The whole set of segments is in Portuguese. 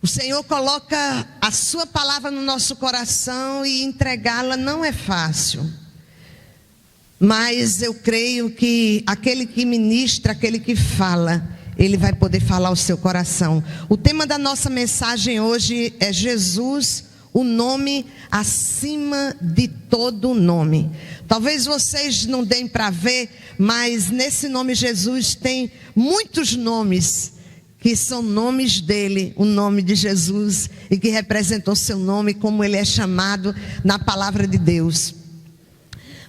O Senhor coloca a sua palavra no nosso coração e entregá-la não é fácil. Mas eu creio que aquele que ministra, aquele que fala, ele vai poder falar ao seu coração. O tema da nossa mensagem hoje é Jesus, o nome acima de todo nome. Talvez vocês não deem para ver, mas nesse nome Jesus tem muitos nomes que são nomes dele, o nome de Jesus, e que representam o seu nome, como ele é chamado na palavra de Deus.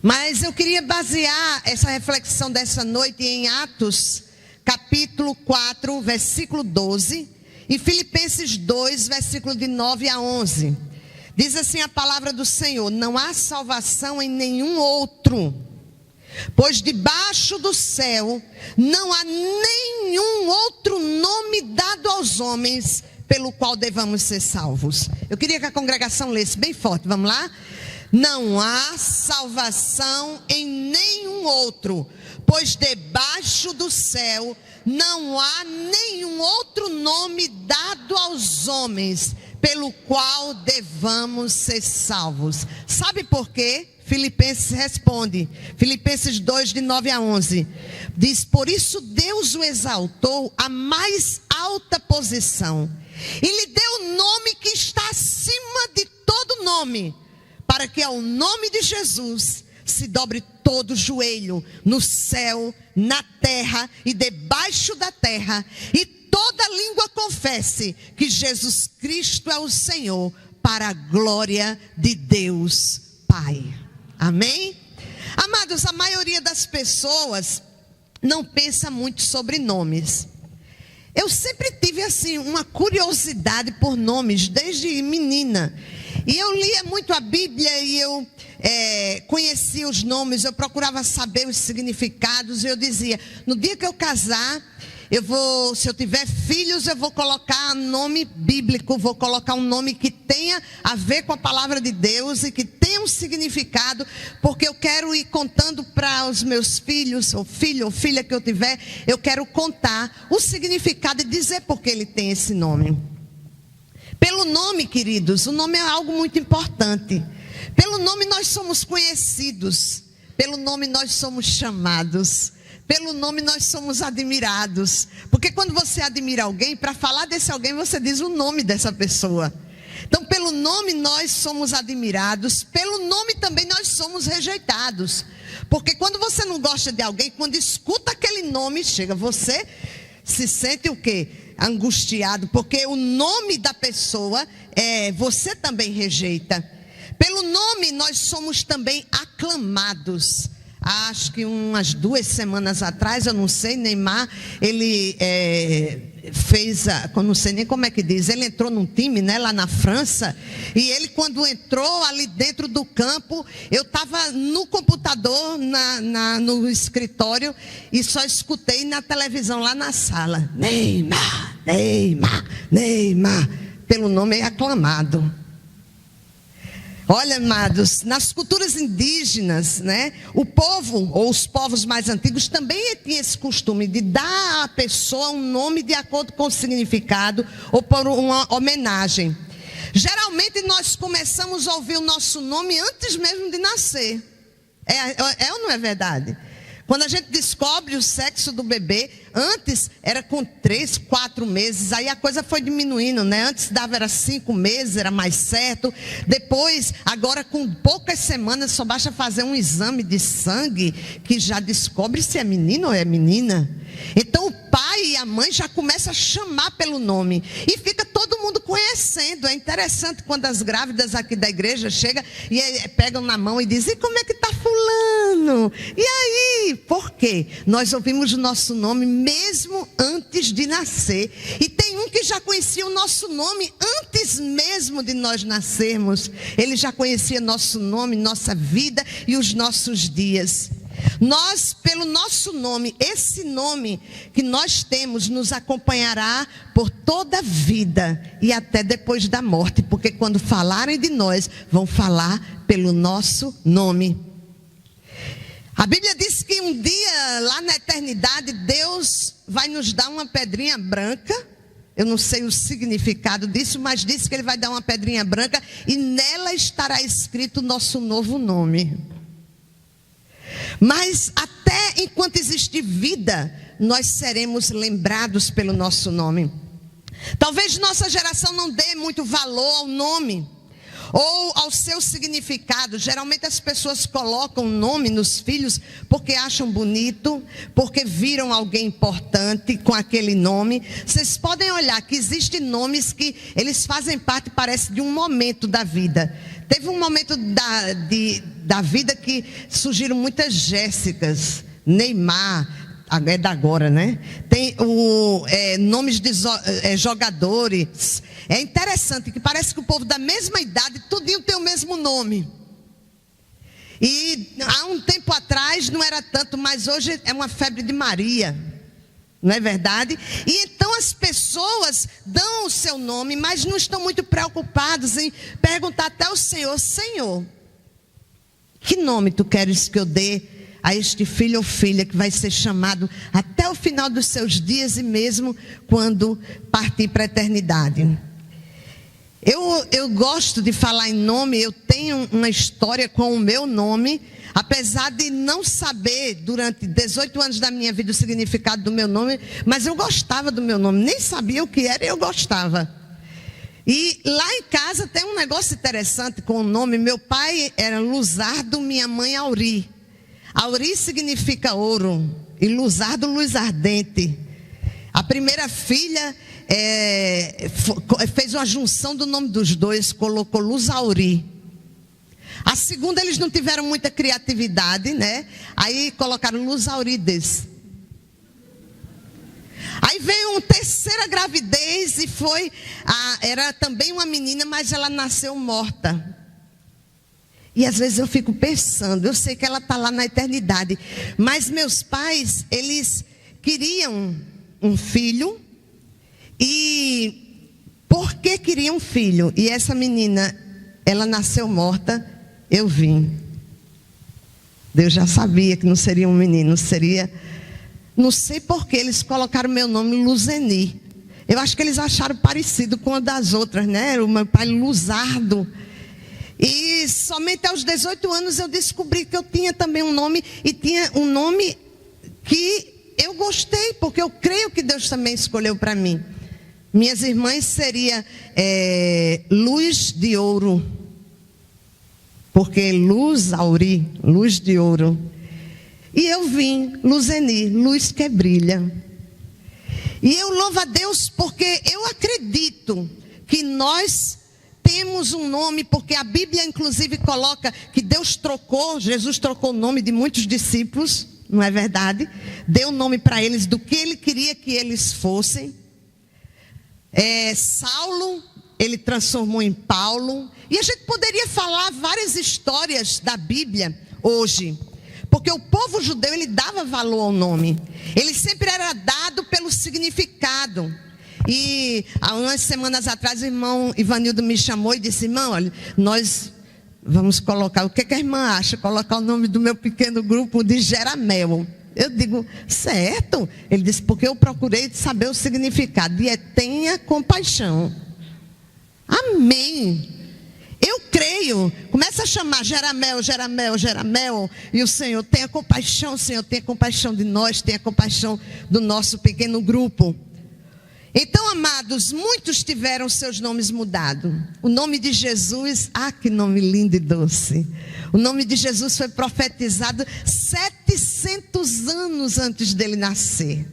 Mas eu queria basear essa reflexão dessa noite em Atos, capítulo 4, versículo 12, e Filipenses 2, versículo de 9 a 11. Diz assim a palavra do Senhor: não há salvação em nenhum outro, pois debaixo do céu não há nenhum outro nome dado aos homens pelo qual devamos ser salvos. Eu queria que a congregação lesse bem forte, vamos lá? Não há salvação em nenhum outro, pois debaixo do céu não há nenhum outro nome dado aos homens pelo qual devamos ser salvos. Sabe por quê? Filipenses responde, Filipenses 2, de 9 a 11, diz: por isso Deus o exaltou à mais alta posição, e lhe deu o nome que está acima de todo nome, para que ao nome de Jesus se dobre todo joelho, no céu, na terra e debaixo da terra, e toda língua confesse que Jesus Cristo é o Senhor, para a glória de Deus Pai. Amém? Amados, a maioria das pessoas não pensa muito sobre nomes. Eu sempre tive assim uma curiosidade por nomes, desde menina. E eu lia muito a Bíblia e eu conhecia os nomes, eu procurava saber os significados. E eu dizia, no dia que eu casar, se eu tiver filhos, eu vou colocar nome bíblico, vou colocar um nome que tenha a ver com a palavra de Deus e que tenha um significado, porque eu quero ir contando para os meus filhos, ou filho ou filha que eu tiver, eu quero contar o significado e dizer por que ele tem esse nome. Pelo nome, queridos, o nome é algo muito importante. Pelo nome nós somos conhecidos, pelo nome nós somos chamados, pelo nome nós somos admirados. Porque quando você admira alguém, para falar desse alguém, você diz o nome dessa pessoa. Então, pelo nome nós somos admirados, pelo nome também nós somos rejeitados. Porque quando você não gosta de alguém, quando escuta aquele nome, chega, você se sente o quê? Angustiado, porque o nome da pessoa você também rejeita. Pelo nome nós somos também aclamados. Acho que umas 2 semanas atrás, eu não sei, Neymar, ele não sei nem como é que diz, ele entrou num time, né, lá na França, e ele quando entrou ali dentro do campo, eu estava no computador, no escritório, e só escutei na televisão lá na sala, Neymar, Neymar, Neymar, pelo nome é aclamado. Olha, amados, nas culturas indígenas, né, o povo, ou os povos mais antigos, também tinha esse costume de dar à pessoa um nome de acordo com o significado, ou por uma homenagem. Geralmente nós começamos a ouvir o nosso nome antes mesmo de nascer. É ou não é verdade? Quando a gente descobre o sexo do bebê, antes era com 3, 4 meses, aí a coisa foi diminuindo, né? Antes era 5 meses, era mais certo. Depois, agora com poucas semanas, só basta fazer um exame de sangue, que já descobre se é menino ou é menina. Então o pai e a mãe já começam a chamar pelo nome, e fica todo mundo conhecendo. É interessante quando as grávidas aqui da igreja chegam e pegam na mão e dizem, e como é que está fulano? E aí? Por quê? Nós ouvimos o nosso nome mesmo antes de nascer. E tem um que já conhecia o nosso nome antes mesmo de nós nascermos. Ele já conhecia nosso nome, nossa vida e os nossos dias. Nós, pelo nosso nome, esse nome que nós temos nos acompanhará por toda a vida e até depois da morte, porque quando falarem de nós, vão falar pelo nosso nome. A Bíblia diz que um dia, lá na eternidade, Deus vai nos dar uma pedrinha branca. Eu não sei o significado disso, mas disse que ele vai dar uma pedrinha branca e nela estará escrito o nosso novo nome. Mas até enquanto existir vida, nós seremos lembrados pelo nosso nome. Talvez nossa geração não dê muito valor ao nome ou ao seu significado. Geralmente as pessoas colocam nome nos filhos porque acham bonito, porque viram alguém importante com aquele nome. Vocês podem olhar que existem nomes que eles fazem parte, parece, de um momento da vida. Teve um momento da vida que surgiram muitas Jéssicas, Neymar, é da agora, né? Tem nomes de jogadores. É interessante que parece que o povo da mesma idade, tudinho tem o mesmo nome. E há um tempo atrás não era tanto, mas hoje é uma febre de Maria. Não é verdade? E então as pessoas dão o seu nome, mas não estão muito preocupados em perguntar até ao Senhor: Senhor, que nome tu queres que eu dê a este filho ou filha que vai ser chamado até o final dos seus dias e mesmo quando partir para a eternidade? Eu gosto de falar em nome. Eu tenho uma história com o meu nome, apesar de não saber durante 18 anos da minha vida o significado do meu nome, mas eu gostava do meu nome, nem sabia o que era e eu gostava. E lá em casa tem um negócio interessante com o nome. Meu pai era Luzardo, minha mãe Auri. Auri significa ouro e Luzardo, luz ardente. A primeira filha fez uma junção do nome dos dois, colocou Luz Auri. A segunda eles não tiveram muita criatividade, né? Aí colocaram Luz Aurides. Aí veio uma terceira gravidez e era também uma menina, mas ela nasceu morta. E às vezes eu fico pensando, eu sei que ela está lá na eternidade, mas meus pais, eles queriam um filho. E por que queriam um filho? E essa menina, ela nasceu morta, eu vim. Deus já sabia que não seria um menino, seria... Não sei por que eles colocaram meu nome Luzeni. Eu acho que eles acharam parecido com a das outras, né? O meu pai Luzardo. E somente aos 18 anos eu descobri que eu tinha também um nome. E tinha um nome que eu gostei, porque eu creio que Deus também escolheu para mim. Minhas irmãs seria Luz de Ouro. Porque Luz Auri, luz de ouro. E eu vim, Luzeni, luz que brilha. E eu louvo a Deus porque eu acredito que nós temos um nome, porque a Bíblia inclusive coloca que Jesus trocou o nome de muitos discípulos, não é verdade? Deu nome para eles do que ele queria que eles fossem. Saulo, ele transformou em Paulo. E a gente poderia falar várias histórias da Bíblia hoje. Porque o povo judeu, ele dava valor ao nome. Ele sempre era dado pelo significado. E há umas semanas atrás o irmão Ivanildo me chamou e disse: irmão, olha, nós vamos colocar, o que a irmã acha? Colocar o nome do meu pequeno grupo de Jeramel. Eu digo, certo? Ele disse, porque eu procurei saber o significado. E tenha compaixão. Amém. Eu creio. Começa a chamar Jeramel, Jeramel, Jeramel. E o Senhor, tenha compaixão, Senhor, tenha compaixão de nós, tenha compaixão do nosso pequeno grupo. Então, amados, muitos tiveram seus nomes mudados. O nome de Jesus, que nome lindo e doce. O nome de Jesus foi profetizado 700 anos antes dele nascer.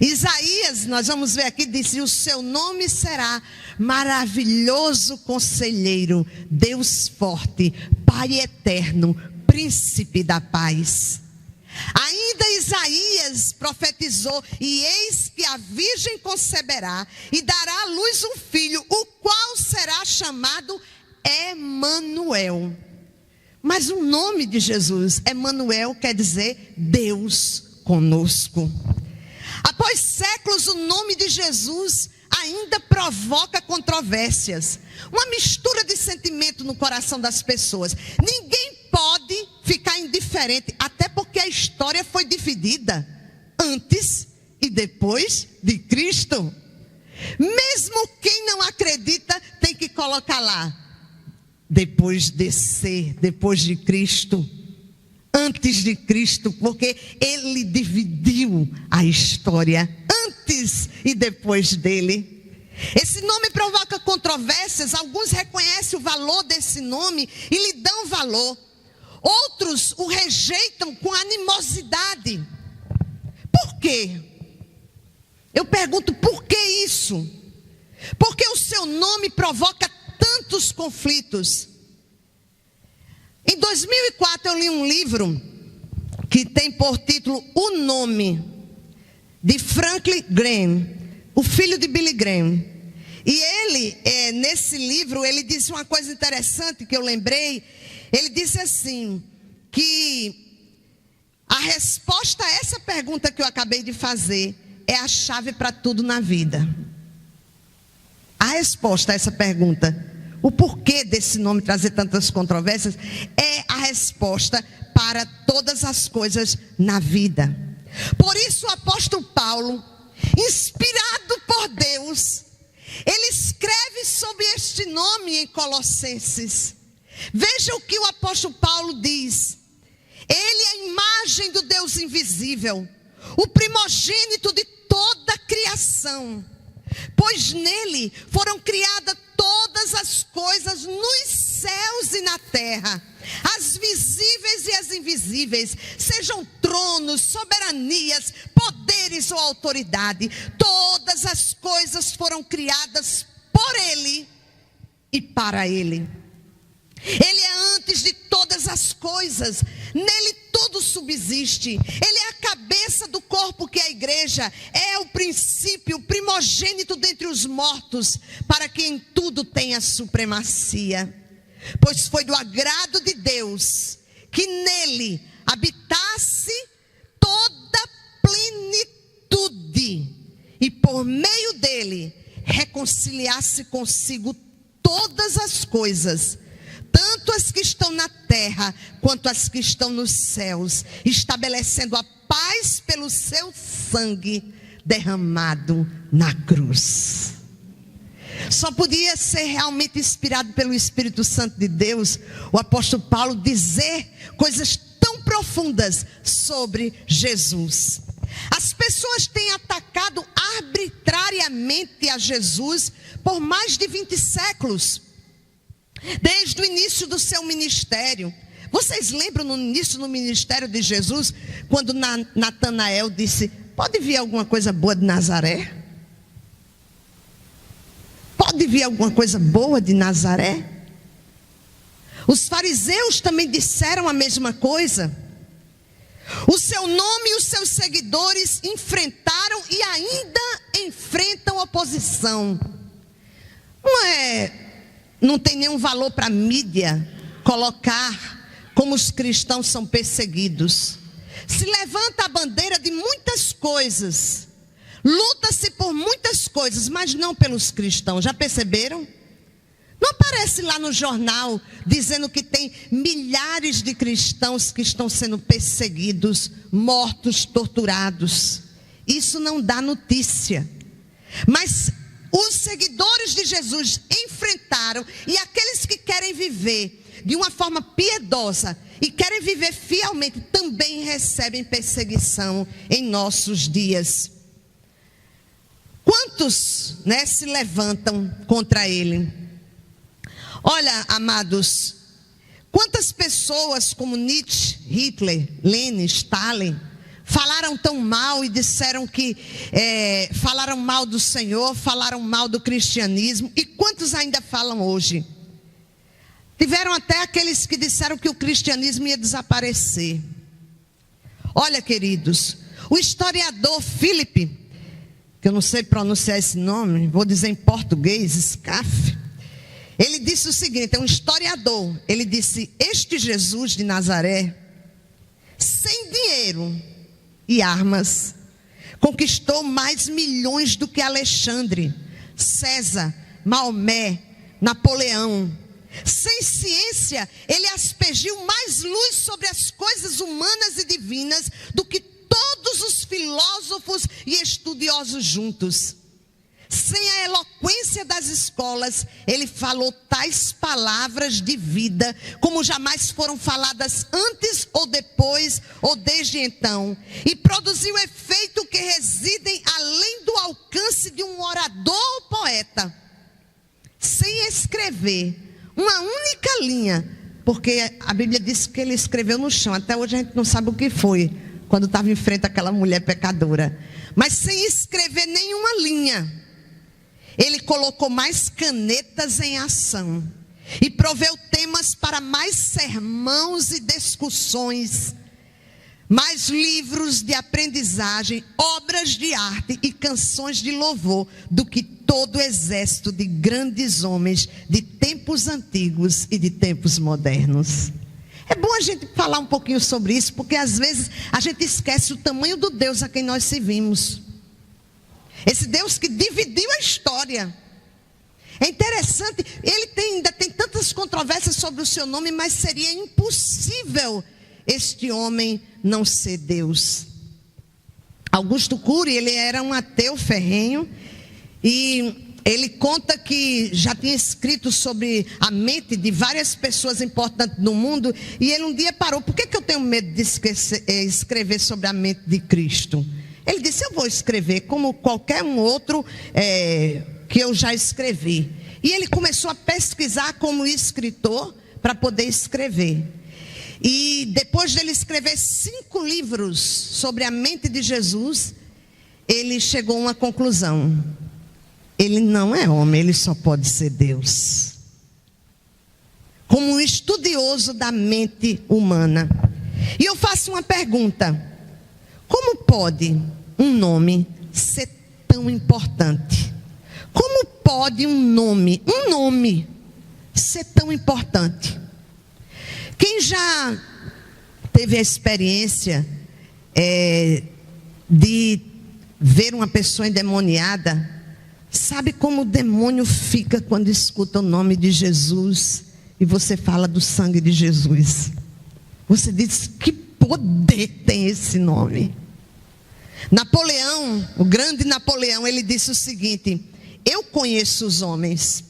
Isaías, nós vamos ver aqui, disse: o seu nome será maravilhoso conselheiro, Deus forte, Pai eterno, príncipe da paz. Ainda Isaías profetizou: e eis que a virgem conceberá e dará à luz um filho, o qual será chamado Emanuel. Mas o nome de Jesus, Emanuel, quer dizer Deus conosco. Após séculos, o nome de Jesus ainda provoca controvérsias. Uma mistura de sentimento no coração das pessoas. Ninguém pode ficar indiferente, até porque a história foi dividida antes e depois de Cristo. Mesmo quem não acredita tem que colocar lá: depois de ser, depois de Cristo, antes de Cristo, porque ele dividiu a história antes e depois dele. Esse nome provoca controvérsias. Alguns reconhecem o valor desse nome e lhe dão valor. Outros o rejeitam com animosidade. Por quê? Eu pergunto, por que isso? Porque o seu nome provoca tantos conflitos. Em 2004 eu li um livro que tem por título O Nome, de Franklin Graham, o filho de Billy Graham. E ele, nesse livro, ele disse uma coisa interessante que eu lembrei. Ele disse assim, que a resposta a essa pergunta que eu acabei de fazer é a chave para tudo na vida. A resposta a essa pergunta, o porquê desse nome trazer tantas controvérsias, é a resposta para todas as coisas na vida. Por isso o apóstolo Paulo, inspirado por Deus, ele escreve sobre este nome em Colossenses. Veja o que o apóstolo Paulo diz: ele é a imagem do Deus invisível, o primogênito de toda a criação, pois nele foram criadas todas as coisas nos céus e na terra, as visíveis e as invisíveis, sejam tronos, soberanias, poderes ou autoridade. Todas as coisas foram criadas por ele e para ele. Ele é antes de todas as coisas, nele tudo subsiste. Ele é a cabeça do corpo que é a igreja, é o princípio, o primogênito dentre os mortos, para que em tudo tenha supremacia. Pois foi do agrado de Deus que nele habitasse toda plenitude, e por meio dele reconciliasse consigo todas as coisas, tanto as que estão na terra quanto as que estão nos céus, estabelecendo a paz pelo seu sangue derramado na cruz. Só podia ser realmente inspirado pelo Espírito Santo de Deus o apóstolo Paulo dizer coisas tão profundas sobre Jesus. As pessoas têm atacado arbitrariamente a Jesus por mais de 20 séculos. Desde o início do seu ministério. Vocês lembram no início do ministério de Jesus, quando Natanael disse: pode vir alguma coisa boa de Nazaré? Pode vir alguma coisa boa de Nazaré? Os fariseus também disseram a mesma coisa. O seu nome e os seus seguidores enfrentaram e ainda enfrentam oposição. Não tem nenhum valor para a mídia colocar como os cristãos são perseguidos. Se levanta a bandeira de muitas coisas, luta-se por muitas coisas, mas não pelos cristãos. Já perceberam? Não aparece lá no jornal dizendo que tem milhares de cristãos que estão sendo perseguidos, mortos, torturados. Isso não dá notícia. Mas os seguidores de Jesus enfrentaram, e aqueles que querem viver de uma forma piedosa e querem viver fielmente também recebem perseguição em nossos dias. Quantos, se levantam contra ele? Olha, amados, quantas pessoas como Nietzsche, Hitler, Lenin, Stalin falaram tão mal e disseram que falaram mal do Senhor, falaram mal do cristianismo, e quantos ainda falam hoje? Tiveram até aqueles que disseram que o cristianismo ia desaparecer. Olha, queridos, o historiador Philip, que eu não sei pronunciar esse nome, vou dizer em português, Scaff, ele disse o seguinte, é um historiador, ele disse: este Jesus de Nazaré, sem dinheiro e armas, conquistou mais milhões do que Alexandre, César, Maomé, Napoleão. Sem ciência, ele aspergiu mais luz sobre as coisas humanas e divinas do que todos os filósofos e estudiosos juntos. Sem a eloquência das escolas, ele falou tais palavras de vida, como jamais foram faladas antes ou depois, ou desde então. E produziu efeito que residem além do alcance de um orador ou poeta. Sem escrever uma única linha, porque a Bíblia diz que ele escreveu no chão. Até hoje a gente não sabe o que foi, quando estava em frente àquela mulher pecadora. Mas sem escrever nenhuma linha, ele colocou mais canetas em ação e proveu temas para mais sermãos e discussões, mais livros de aprendizagem, obras de arte e canções de louvor do que todo o exército de grandes homens de tempos antigos e de tempos modernos. É bom a gente falar um pouquinho sobre isso, porque às vezes a gente esquece o tamanho do Deus a quem nós servimos. Esse Deus que dividiu a história. É interessante, ele ainda tem tantas controvérsias sobre o seu nome, mas seria impossível este homem não ser Deus. Augusto Cury, ele era um ateu ferrenho, e ele conta que já tinha escrito sobre a mente de várias pessoas importantes no mundo, e ele um dia parou. Por que eu tenho medo de escrever sobre a mente de Cristo? Ele disse, eu vou escrever como qualquer um outro que eu já escrevi. E ele começou a pesquisar como escritor para poder escrever. E depois dele escrever 5 livros sobre a mente de Jesus, ele chegou a uma conclusão: ele não é homem, ele só pode ser Deus. Como um estudioso da mente humana. E eu faço uma pergunta: como pode um nome ser tão importante? Como pode um nome ser tão importante? Quem já teve a experiência de ver uma pessoa endemoniada, sabe como o demônio fica quando escuta o nome de Jesus e você fala do sangue de Jesus? Você diz, que poder tem esse nome? Napoleão, o grande Napoleão, ele disse o seguinte: eu conheço os homens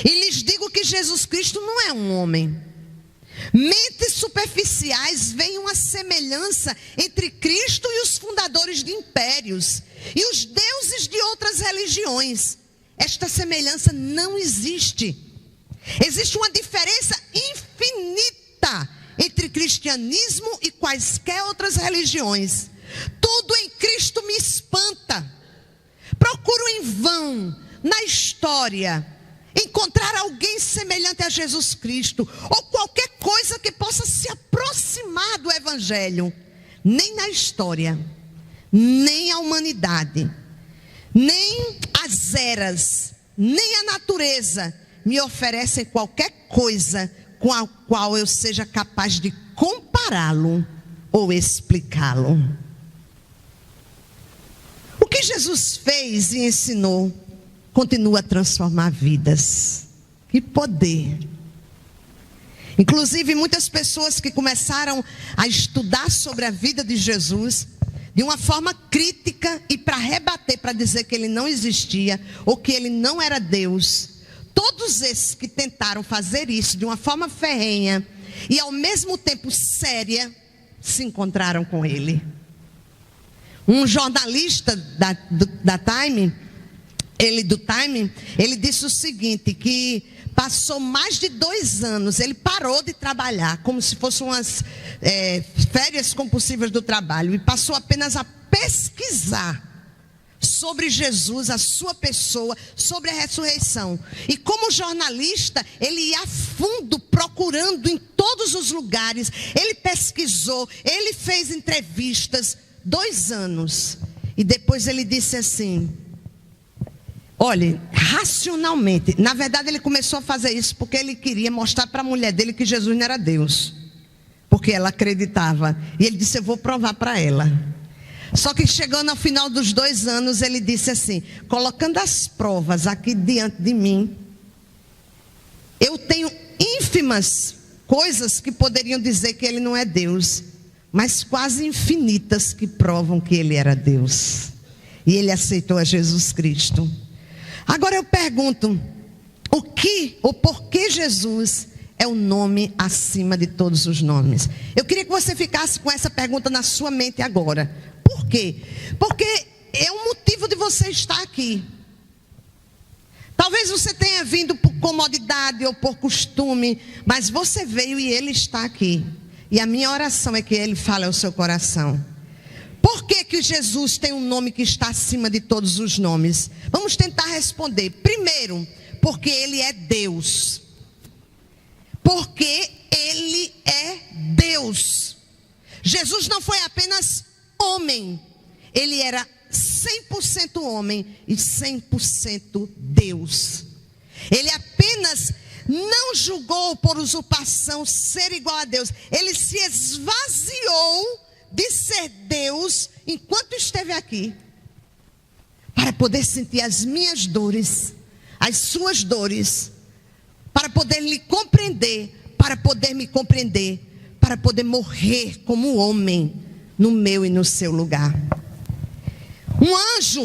e lhes digo que Jesus Cristo não é um homem. Mentes superficiais veem uma semelhança entre Cristo e os fundadores de impérios e os deuses de outras religiões. Esta semelhança não existe. Existe uma diferença infinita entre cristianismo e quaisquer outras religiões. Tudo em Cristo me espanta. Procuro em vão, na história, encontrar alguém semelhante a Jesus Cristo, ou qualquer coisa que possa se aproximar do Evangelho. Nem na história, nem a humanidade, nem as eras, nem a natureza me oferecem qualquer coisa com a qual eu seja capaz de compará-lo ou explicá-lo. O que Jesus fez e ensinou continua a transformar vidas. Que poder! Inclusive, muitas pessoas que começaram a estudar sobre a vida de Jesus de uma forma crítica e para rebater, para dizer que ele não existia ou que ele não era Deus. Todos esses que tentaram fazer isso de uma forma ferrenha e ao mesmo tempo séria, se encontraram com ele. Um jornalista da Time, ele disse o seguinte, que passou mais de 2 anos, ele parou de trabalhar, como se fossem umas férias compulsivas do trabalho, e passou apenas a pesquisar sobre Jesus, a sua pessoa, sobre a ressurreição. E como jornalista, ele ia a fundo procurando em todos os lugares, ele pesquisou, ele fez entrevistas, 2 anos. E depois ele disse assim: olhe, racionalmente, na verdade ele começou a fazer isso porque ele queria mostrar para a mulher dele que Jesus não era Deus, porque ela acreditava. E ele disse, eu vou provar para ela. Só que chegando ao final dos 2 anos, ele disse assim, colocando as provas aqui diante de mim, eu tenho ínfimas coisas que poderiam dizer que ele não é Deus, mas quase infinitas que provam que ele era Deus. E ele aceitou a Jesus Cristo. Agora eu pergunto, o que ou por que Jesus é o nome acima de todos os nomes? Eu queria que você ficasse com essa pergunta na sua mente agora. Por quê? Porque é um motivo de você estar aqui. Talvez você tenha vindo por comodidade ou por costume, mas você veio e Ele está aqui. E a minha oração é que Ele fale ao seu coração. Por que que Jesus tem um nome que está acima de todos os nomes? Vamos tentar responder. Primeiro, porque Ele é Deus. Porque Ele é Deus. Jesus não foi apenas homem. Ele era 100% homem e 100% Deus. Ele apenas não julgou por usurpação ser igual a Deus. Ele se esvaziou de ser Deus enquanto esteve aqui, para poder sentir as minhas dores, as suas dores, para poder lhe compreender, para poder me compreender, para poder morrer como homem no meu e no seu lugar. Um anjo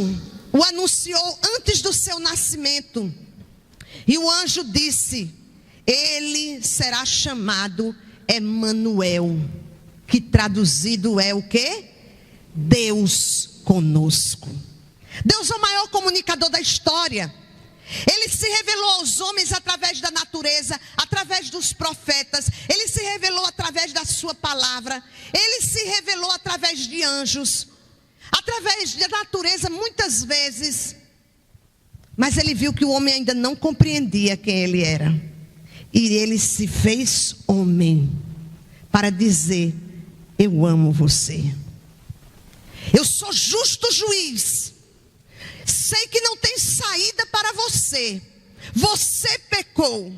o anunciou antes do seu nascimento. E o anjo disse: ele será chamado Emanuel, que traduzido é o quê? Deus conosco. Deus é o maior comunicador da história. Ele se revelou aos homens através da natureza, através dos profetas. Ele se revelou através da sua palavra. Ele se revelou através de anjos, através da natureza muitas vezes. Mas ele viu que o homem ainda não compreendia quem ele era. E ele se fez homem para dizer: eu amo você. Eu sou justo juiz. Sei que não tem saída para você. Você pecou.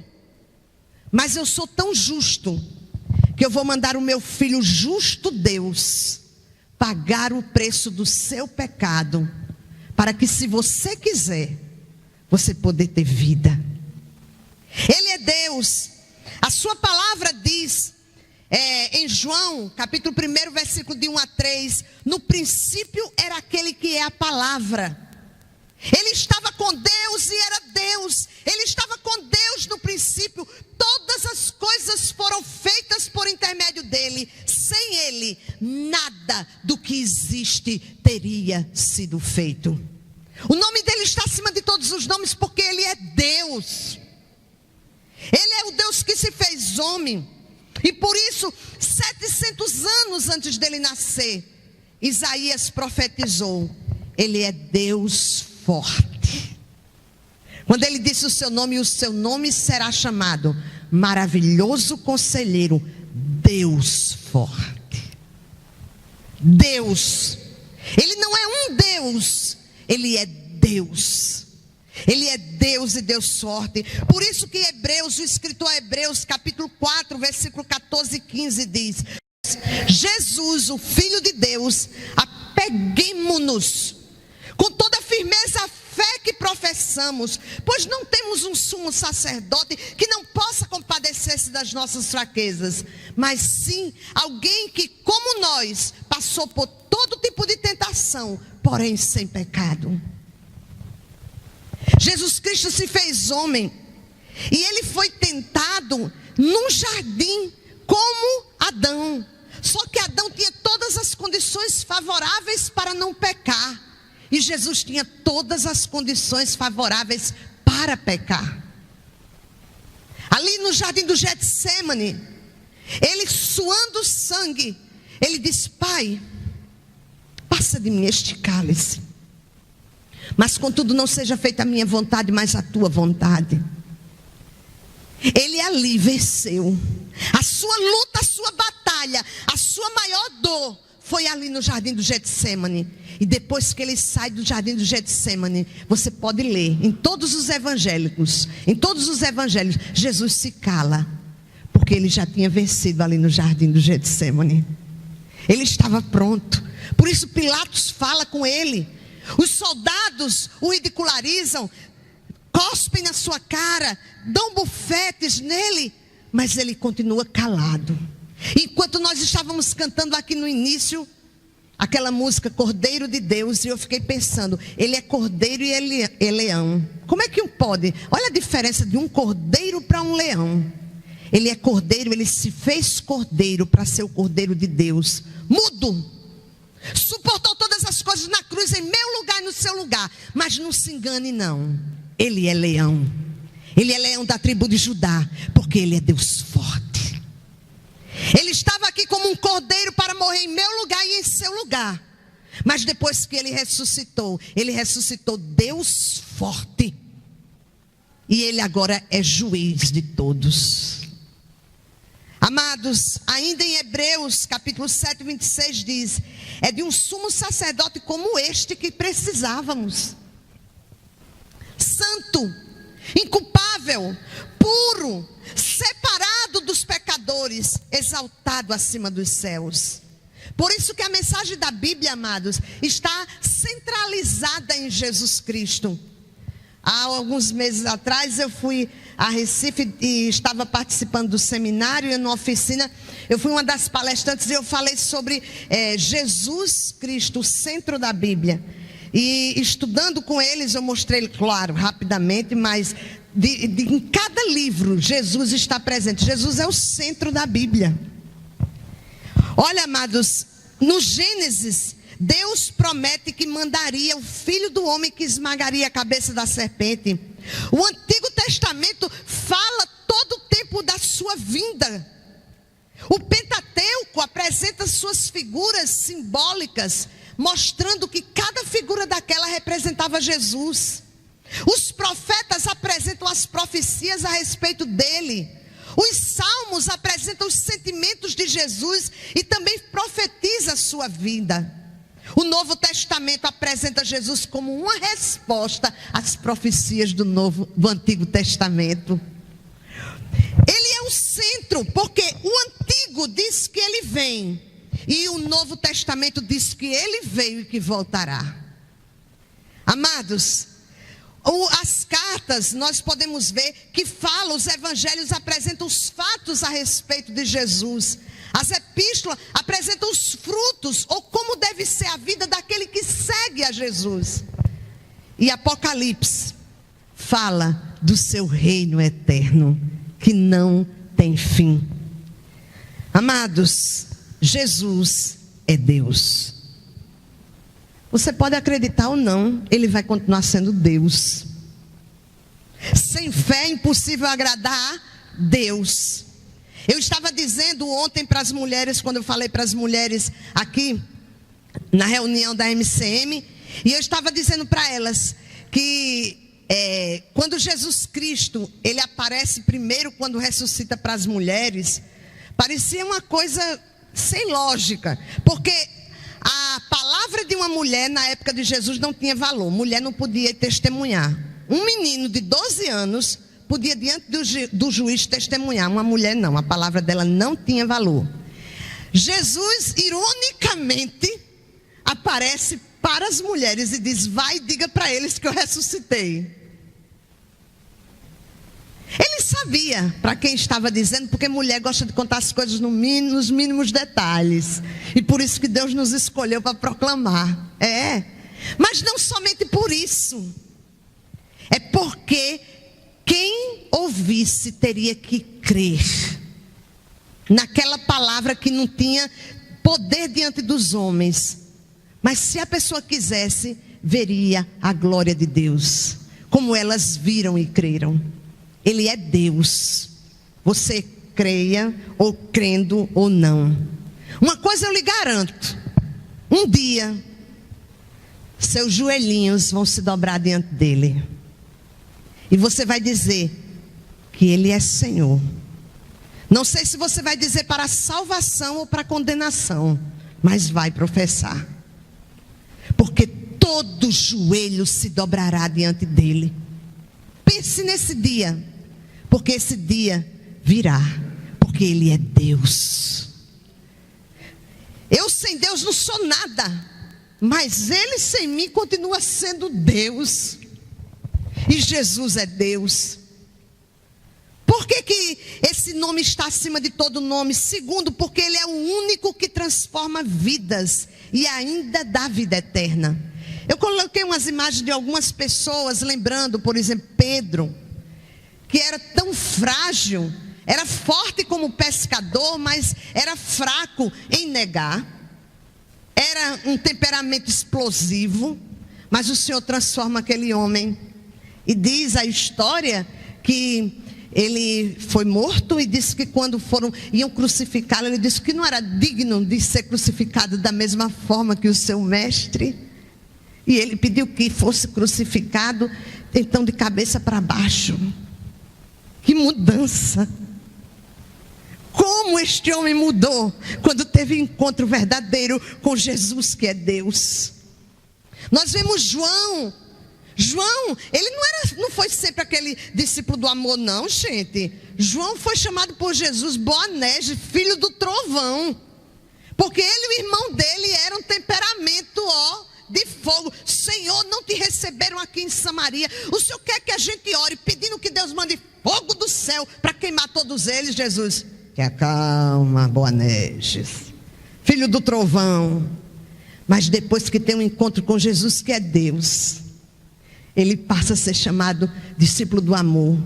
Mas eu sou tão justo que eu vou mandar o meu filho justo Deus pagar o preço do seu pecado, para que, se você quiser, você poder ter vida. Ele é Deus. A sua palavra diz em João, capítulo 1, versículo de 1 a 3, no princípio era aquele que é a palavra. Ele estava com Deus e era Deus. Ele estava com Deus no princípio. Todas as coisas foram feitas por intermédio dele. Sem ele, nada do que existe teria sido feito. O nome dele está acima de todos os nomes, porque ele é Deus. Ele é o Deus que se fez homem. E por isso, 700 anos antes dele nascer, Isaías profetizou: ele é Deus forte. Quando ele disse o seu nome será chamado Maravilhoso Conselheiro, Deus forte. Deus. Ele não é um Deus, ele é Deus. Ele é Deus e Deus forte. Por isso que Hebreus, o escritor Hebreus, capítulo 4, versículo 14 e 15 diz: Jesus, o Filho de Deus, apeguemo-nos com toda a firmeza a fé que professamos, pois não temos um sumo sacerdote que não possa compadecer-se das nossas fraquezas, mas sim alguém que, como nós, passou por todo tipo de tentação, porém sem pecado. Jesus Cristo se fez homem e ele foi tentado num jardim como Adão. Só que Adão tinha todas as condições favoráveis para não pecar, e Jesus tinha todas as condições favoráveis para pecar. Ali no jardim do Getsêmani, ele suando sangue, ele disse: Pai, passa de mim este cálice, mas contudo não seja feita a minha vontade, mas a tua vontade. Ele ali venceu. A sua luta, a sua batalha, a sua maior dor foi ali no jardim do Getsêmani. E depois que ele sai do jardim do Getsêmani, você pode ler em todos os evangélicos, Jesus se cala, porque ele já tinha vencido ali no jardim do Getsêmani. Ele estava pronto. Por isso Pilatos fala com ele. Os soldados o ridicularizam, cospem na sua cara, dão bufetes nele, mas ele continua calado. Enquanto nós estávamos cantando aqui no início, aquela música Cordeiro de Deus, e eu fiquei pensando, ele é cordeiro e ele é leão. Como é que pode? Olha a diferença de um cordeiro para um leão. Ele é cordeiro, ele se fez cordeiro para ser o cordeiro de Deus. Mudo. Suportou todas as coisas na cruz em meu lugar e no seu lugar. Mas não se engane não. Ele é leão. Ele é leão da tribo de Judá, porque ele é Deus forte. Ele estava aqui como um cordeiro para morrer em meu lugar e em seu lugar. Mas depois que ele ressuscitou Deus forte. E ele agora é juiz de todos. Amados, ainda em Hebreus capítulo 7, 26 diz: é de um sumo sacerdote como este que precisávamos. Santo, inculpável, puro, separado dos pecadores, exaltado acima dos céus. Por isso que a mensagem da Bíblia, amados, está centralizada em Jesus Cristo. Há alguns meses atrás eu fui a Recife e estava participando do seminário, e numa oficina eu fui uma das palestrantes e eu falei sobre Jesus Cristo, o centro da Bíblia. E estudando com eles eu mostrei, claro, rapidamente, mas em cada livro Jesus está presente. Jesus é o centro da Bíblia. Olha, amados, no Gênesis, Deus promete que mandaria o Filho do Homem que esmagaria a cabeça da serpente. O Antigo Testamento fala todo o tempo da sua vinda. O Pentateuco apresenta suas figuras simbólicas, mostrando que cada figura daquela representava Jesus. Os profetas apresentam as profecias a respeito dele. Os salmos apresentam os sentimentos de Jesus e também profetiza a sua vida. O Novo Testamento apresenta Jesus como uma resposta às profecias do Antigo Testamento. Ele é o centro, porque o Antigo diz que ele vem, e o Novo Testamento diz que ele veio e que voltará. Amados, as cartas nós podemos ver que falam, os evangelhos apresentam os fatos a respeito de Jesus. As epístolas apresentam os frutos, ou como deve ser a vida daquele que segue a Jesus. E Apocalipse fala do seu reino eterno, que não tem fim. Amados, Jesus é Deus. Você pode acreditar ou não, ele vai continuar sendo Deus. Sem fé é impossível agradar Deus. Eu estava dizendo ontem para as mulheres, quando eu falei para as mulheres aqui, na reunião da MCM, e eu estava dizendo para elas que quando Jesus Cristo, ele aparece primeiro quando ressuscita para as mulheres, parecia uma coisa sem lógica, porque a palavra de uma mulher na época de Jesus não tinha valor. Mulher não podia testemunhar. Um menino de 12 anos podia diante do juiz testemunhar. Uma mulher não, a palavra dela não tinha valor. Jesus, ironicamente, aparece para as mulheres e diz: vai e diga para eles que eu ressuscitei. Ele sabia para quem estava dizendo, porque mulher gosta de contar as coisas nos mínimos detalhes. E por isso que Deus nos escolheu para proclamar. Mas não somente por isso. É porque quem ouvisse teria que crer naquela palavra que não tinha poder diante dos homens. Mas se a pessoa quisesse, veria a glória de Deus, como elas viram e creram. Ele é Deus. Você creia, ou crendo ou não. Uma coisa eu lhe garanto: um dia seus joelhinhos vão se dobrar diante dele. E você vai dizer que ele é Senhor. Não sei se você vai dizer para a salvação ou para a condenação, mas vai professar. Porque todo joelho se dobrará diante dele. Pense nesse dia, porque esse dia virá, porque ele é Deus. Eu sem Deus não sou nada, mas ele sem mim continua sendo Deus. E Jesus é Deus. Por Por que esse nome está acima de todo nome? Segundo, porque ele é o único que transforma vidas e ainda dá vida eterna. Eu coloquei umas imagens de algumas pessoas, lembrando, por exemplo, Pedro, que era tão frágil, era forte como pescador, mas era fraco em negar. Era um temperamento explosivo, mas o Senhor transforma aquele homem. E diz a história que ele foi morto e disse que quando iam crucificá-lo, ele disse que não era digno de ser crucificado da mesma forma que o seu mestre. E ele pediu que fosse crucificado, então de cabeça para baixo. Que mudança! Como este homem mudou quando teve encontro verdadeiro com Jesus, que é Deus. Nós vemos João, ele não foi sempre aquele discípulo do amor, não, gente. João foi chamado por Jesus Boanerges, filho do trovão, porque ele e o irmão dele eram um temperamento, de fogo. Senhor, não te receberam aqui em Samaria. O Senhor quer que a gente ore, pedindo que Deus mande fogo do céu para queimar todos eles, Jesus. Que acalma, Boanerges, filho do trovão. Mas depois que tem um encontro com Jesus, que é Deus, ele passa a ser chamado discípulo do amor.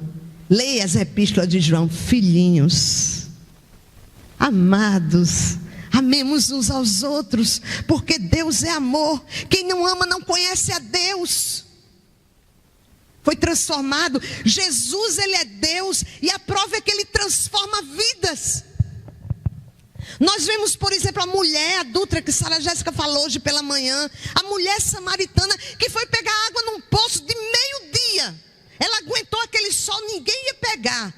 Leia as epístolas de João. Filhinhos, amados, amemos uns aos outros, porque Deus é amor. Quem não ama não conhece a Deus. Foi transformado. Jesus, ele é Deus, e a prova é que ele transforma vidas. Nós vemos, por exemplo, a mulher adúltera, que Sara Jéssica falou hoje pela manhã. A mulher samaritana que foi pegar água num poço de meio-dia. Ela aguentou aquele sol, ninguém ia pegar,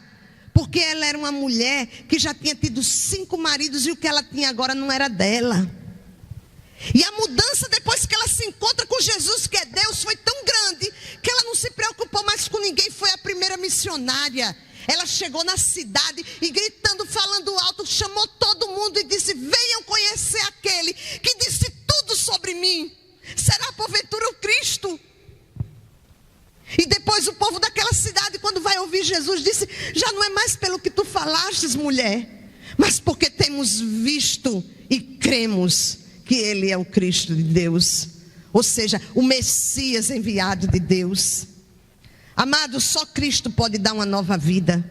porque ela era uma mulher que já tinha tido 5 maridos, e o que ela tinha agora não era dela. E a mudança depois que ela se encontra com Jesus, que é Deus, foi tão grande que ela não se preocupou mais com ninguém. Foi a primeira missionária. Ela chegou na cidade e gritando, falando alto, chamou todo mundo e disse: venham conhecer aquele que disse tudo sobre mim. Será porventura o Cristo? E depois o povo daquela cidade, quando vai ouvir Jesus, disse: já não é mais pelo que tu falastes, mulher, mas porque temos visto e cremos que ele é o Cristo de Deus, ou seja, o Messias enviado de Deus. Amados, só Cristo pode dar uma nova vida.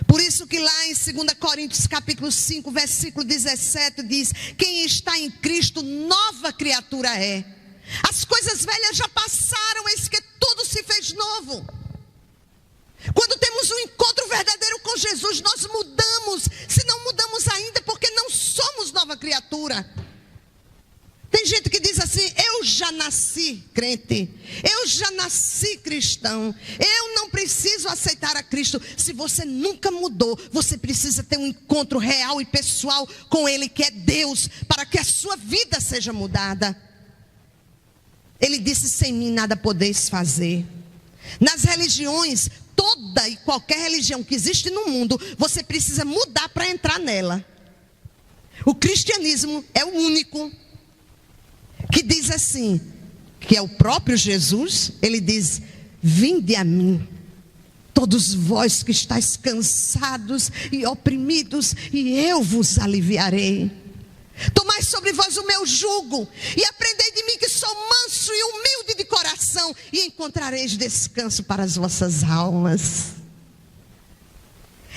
Por isso que lá em 2 Coríntios capítulo 5, versículo 17 diz: quem está em Cristo, nova criatura é. As coisas velhas já passaram, eis que tudo se fez novo. Quando temos um encontro verdadeiro com Jesus, nós mudamos. Se não mudamos ainda, porque não somos nova criatura. Tem gente que diz assim: eu já nasci crente, eu já nasci cristão, eu não preciso aceitar a Cristo. Se você nunca mudou, você precisa ter um encontro real e pessoal com Ele, que é Deus, para que a sua vida seja mudada. Ele disse: sem mim nada podeis fazer. Nas religiões, toda e qualquer religião que existe no mundo, você precisa mudar para entrar nela. O cristianismo é o único que diz assim, que é o próprio Jesus. Ele diz: vinde a mim, todos vós que estáis cansados e oprimidos, e eu vos aliviarei. Tomai sobre vós o meu jugo e aprendei de mim, que sou manso e humilde de coração, e encontrareis descanso para as vossas almas.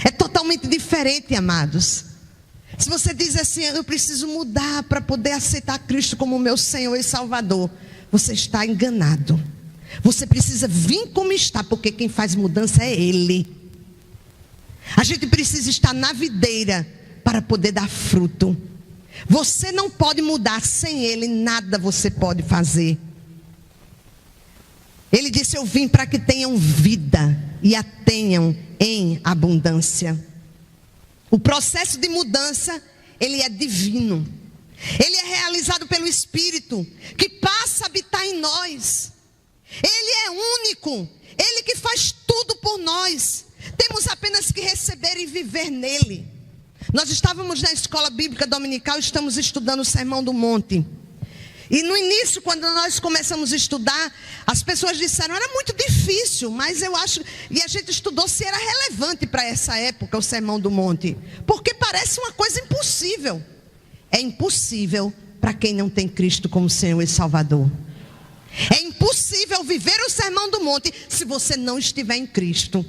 É totalmente diferente, amados. Se você diz assim: eu preciso mudar para poder aceitar Cristo como meu Senhor e Salvador, você está enganado. Você precisa vir como está, porque quem faz mudança é Ele. A gente precisa estar na videira para poder dar fruto. Você não pode mudar sem Ele, nada você pode fazer. Ele disse: eu vim para que tenham vida e a tenham em abundância. O processo de mudança, ele é divino. Ele é realizado pelo Espírito, que passa a habitar em nós. Ele é único, Ele que faz tudo por nós. Temos apenas que receber e viver nele. Nós estávamos na escola bíblica dominical, estamos estudando o Sermão do Monte. E no início, quando nós começamos a estudar, as pessoas disseram, era muito difícil, mas eu acho... E a gente estudou se era relevante para essa época o Sermão do Monte. Porque parece uma coisa impossível. É impossível para quem não tem Cristo como Senhor e Salvador. É impossível viver o Sermão do Monte se você não estiver em Cristo.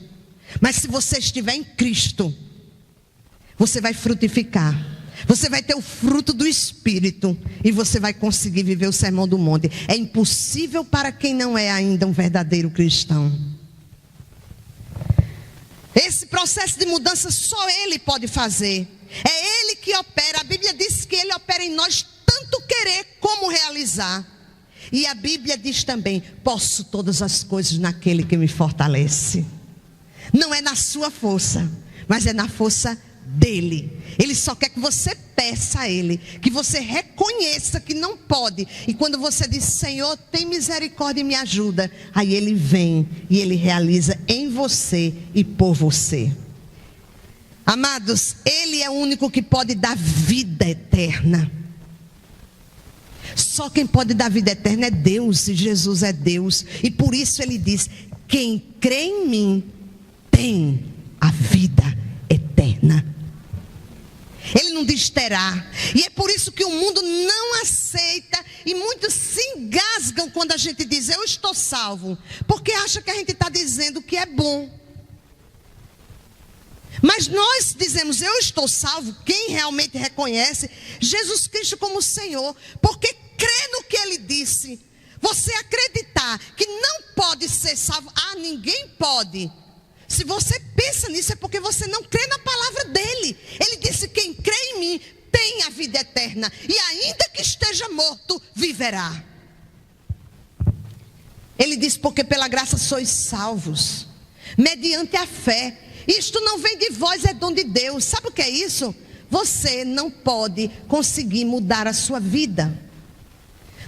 Mas se você estiver em Cristo, você vai frutificar. Você vai ter o fruto do Espírito e você vai conseguir viver o Sermão do Monte. É impossível para quem não é ainda um verdadeiro cristão. Esse processo de mudança só Ele pode fazer. É Ele que opera. A Bíblia diz que Ele opera em nós tanto querer como realizar. E a Bíblia diz também, posso todas as coisas naquele que me fortalece. Não é na sua força, mas é na força dele. Ele só quer que você peça a Ele, que você reconheça que não pode. E quando você diz, Senhor, tem misericórdia e me ajuda, aí Ele vem e Ele realiza em você e por você. Amados, Ele é o único que pode dar vida eterna. Só quem pode dar vida eterna é Deus, e Jesus é Deus. E por isso Ele diz, quem crê em mim tem a vida eterna. Ele não diz terá. E é por isso que o mundo não aceita. E muitos se engasgam quando a gente diz eu estou salvo, porque acha que a gente está dizendo que é bom. Mas nós dizemos eu estou salvo, quem realmente reconhece Jesus Cristo como Senhor, porque crê no que Ele disse. Você acreditar que não pode ser salvo, ninguém pode. Se você pensa nisso é porque você não crê na palavra dele. Ele disse, quem crê em mim tem a vida eterna, e ainda que esteja morto, viverá. Ele disse, porque pela graça sois salvos, mediante a fé. Isto não vem de vós, é dom de Deus. Sabe o que é isso? Você não pode conseguir mudar a sua vida.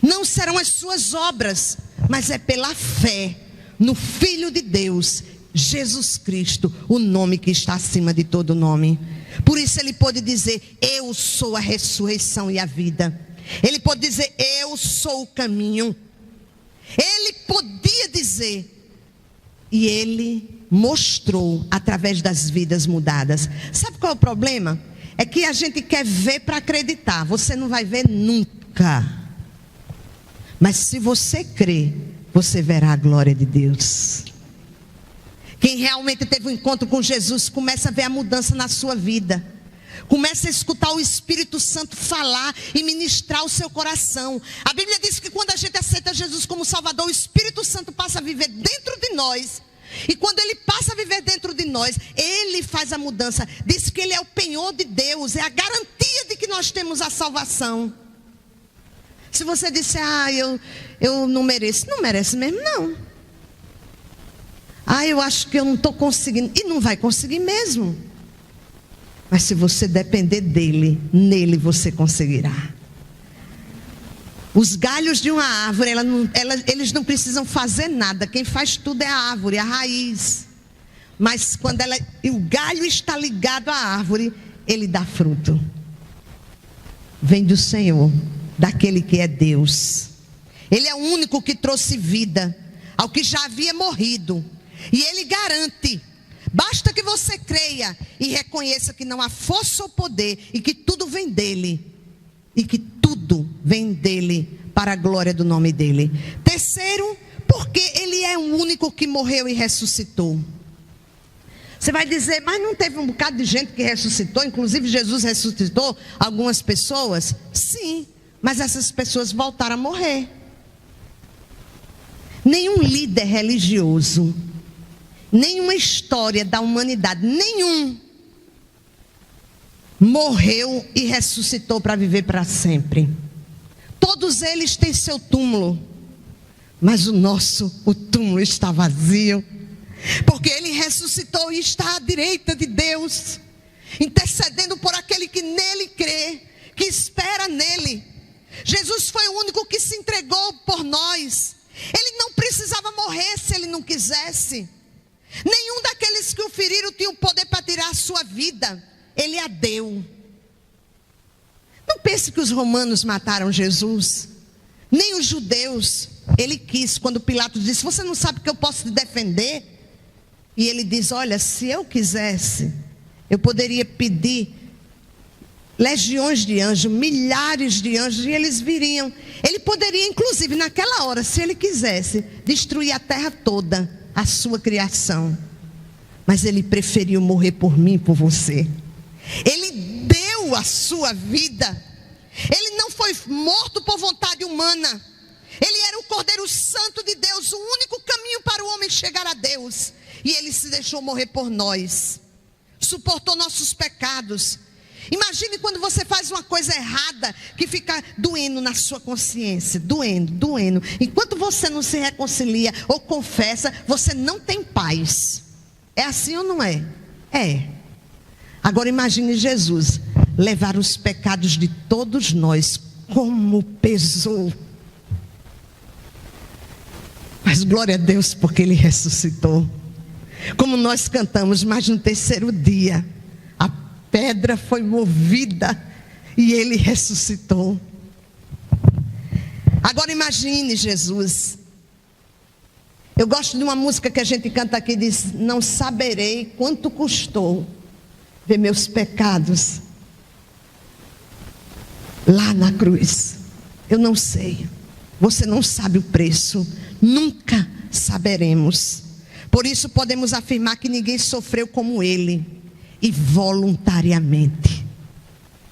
Não serão as suas obras, mas é pela fé no Filho de Deus, Jesus Cristo, o nome que está acima de todo nome. Por isso Ele pode dizer, eu sou a ressurreição e a vida. Ele pode dizer, eu sou o caminho. Ele podia dizer, e Ele mostrou através das vidas mudadas. Sabe qual é o problema? É que a gente quer ver para acreditar. Você não vai ver nunca. Mas se você crer, você verá a glória de Deus. Quem realmente teve um encontro com Jesus, começa a ver a mudança na sua vida. Começa a escutar o Espírito Santo falar e ministrar o seu coração. A Bíblia diz que quando a gente aceita Jesus como Salvador, o Espírito Santo passa a viver dentro de nós. E quando Ele passa a viver dentro de nós, Ele faz a mudança. Diz que Ele é o penhor de Deus, é a garantia de que nós temos a salvação. Se você disser, eu não mereço, não merece mesmo não. Eu acho que eu não estou conseguindo. E não vai conseguir mesmo. Mas se você depender dele, nele você conseguirá. Os galhos de uma árvore, eles não precisam fazer nada. Quem faz tudo é a árvore, a raiz. Mas quando o galho está ligado à árvore, ele dá fruto. Vem do Senhor, daquele que é Deus. Ele é o único que trouxe vida ao que já havia morrido. E Ele garante, basta que você creia e reconheça que não há força ou poder, e que tudo vem dEle, e que tudo vem dEle para a glória do nome dEle. Terceiro, porque Ele é o único que morreu e ressuscitou. Você vai dizer, mas não teve um bocado de gente que ressuscitou, inclusive Jesus ressuscitou algumas pessoas? Sim, mas essas pessoas voltaram a morrer. Nenhum líder religioso, nenhuma história da humanidade, nenhum morreu e ressuscitou para viver para sempre. Todos eles têm seu túmulo, mas o túmulo está vazio, porque Ele ressuscitou e está à direita de Deus, intercedendo por aquele que nele crê, que espera nele. Jesus foi o único que se entregou por nós. Ele não precisava morrer se Ele não quisesse. Nenhum daqueles que o feriram tinha o poder para tirar a sua vida. Ele a deu. Não pense que os romanos mataram Jesus. nem os judeus. Ele quis, quando Pilatos disse: você não sabe que eu posso te defender? E ele diz: olha, se eu quisesse, eu poderia pedir legiões de anjos, milhares de anjos, e eles viriam. Ele poderia, inclusive, naquela hora, se ele quisesse, destruir a terra toda, a sua criação. Mas ele preferiu morrer por mim e por você. Ele deu a sua vida. Ele não foi morto por vontade humana. Ele era o Cordeiro Santo de Deus, o único caminho para o homem chegar a Deus. E ele se deixou morrer por nós. Suportou nossos pecados. Imagine quando você faz uma coisa errada, que fica doendo na sua consciência, doendo. Enquanto você não se reconcilia ou confessa, você não tem paz. É assim ou não é? É. Agora imagine Jesus levar os pecados de todos nós, como pesou. Mas glória a Deus, porque Ele ressuscitou. Como nós cantamos, mas no terceiro dia a pedra foi movida e Ele ressuscitou. Agora imagine Jesus. Eu gosto de uma música que a gente canta aqui, diz: não saberei quanto custou ver meus pecados lá na cruz. Eu não sei. Você não sabe o preço. Nunca saberemos. Por isso podemos afirmar que ninguém sofreu como Ele, e voluntariamente.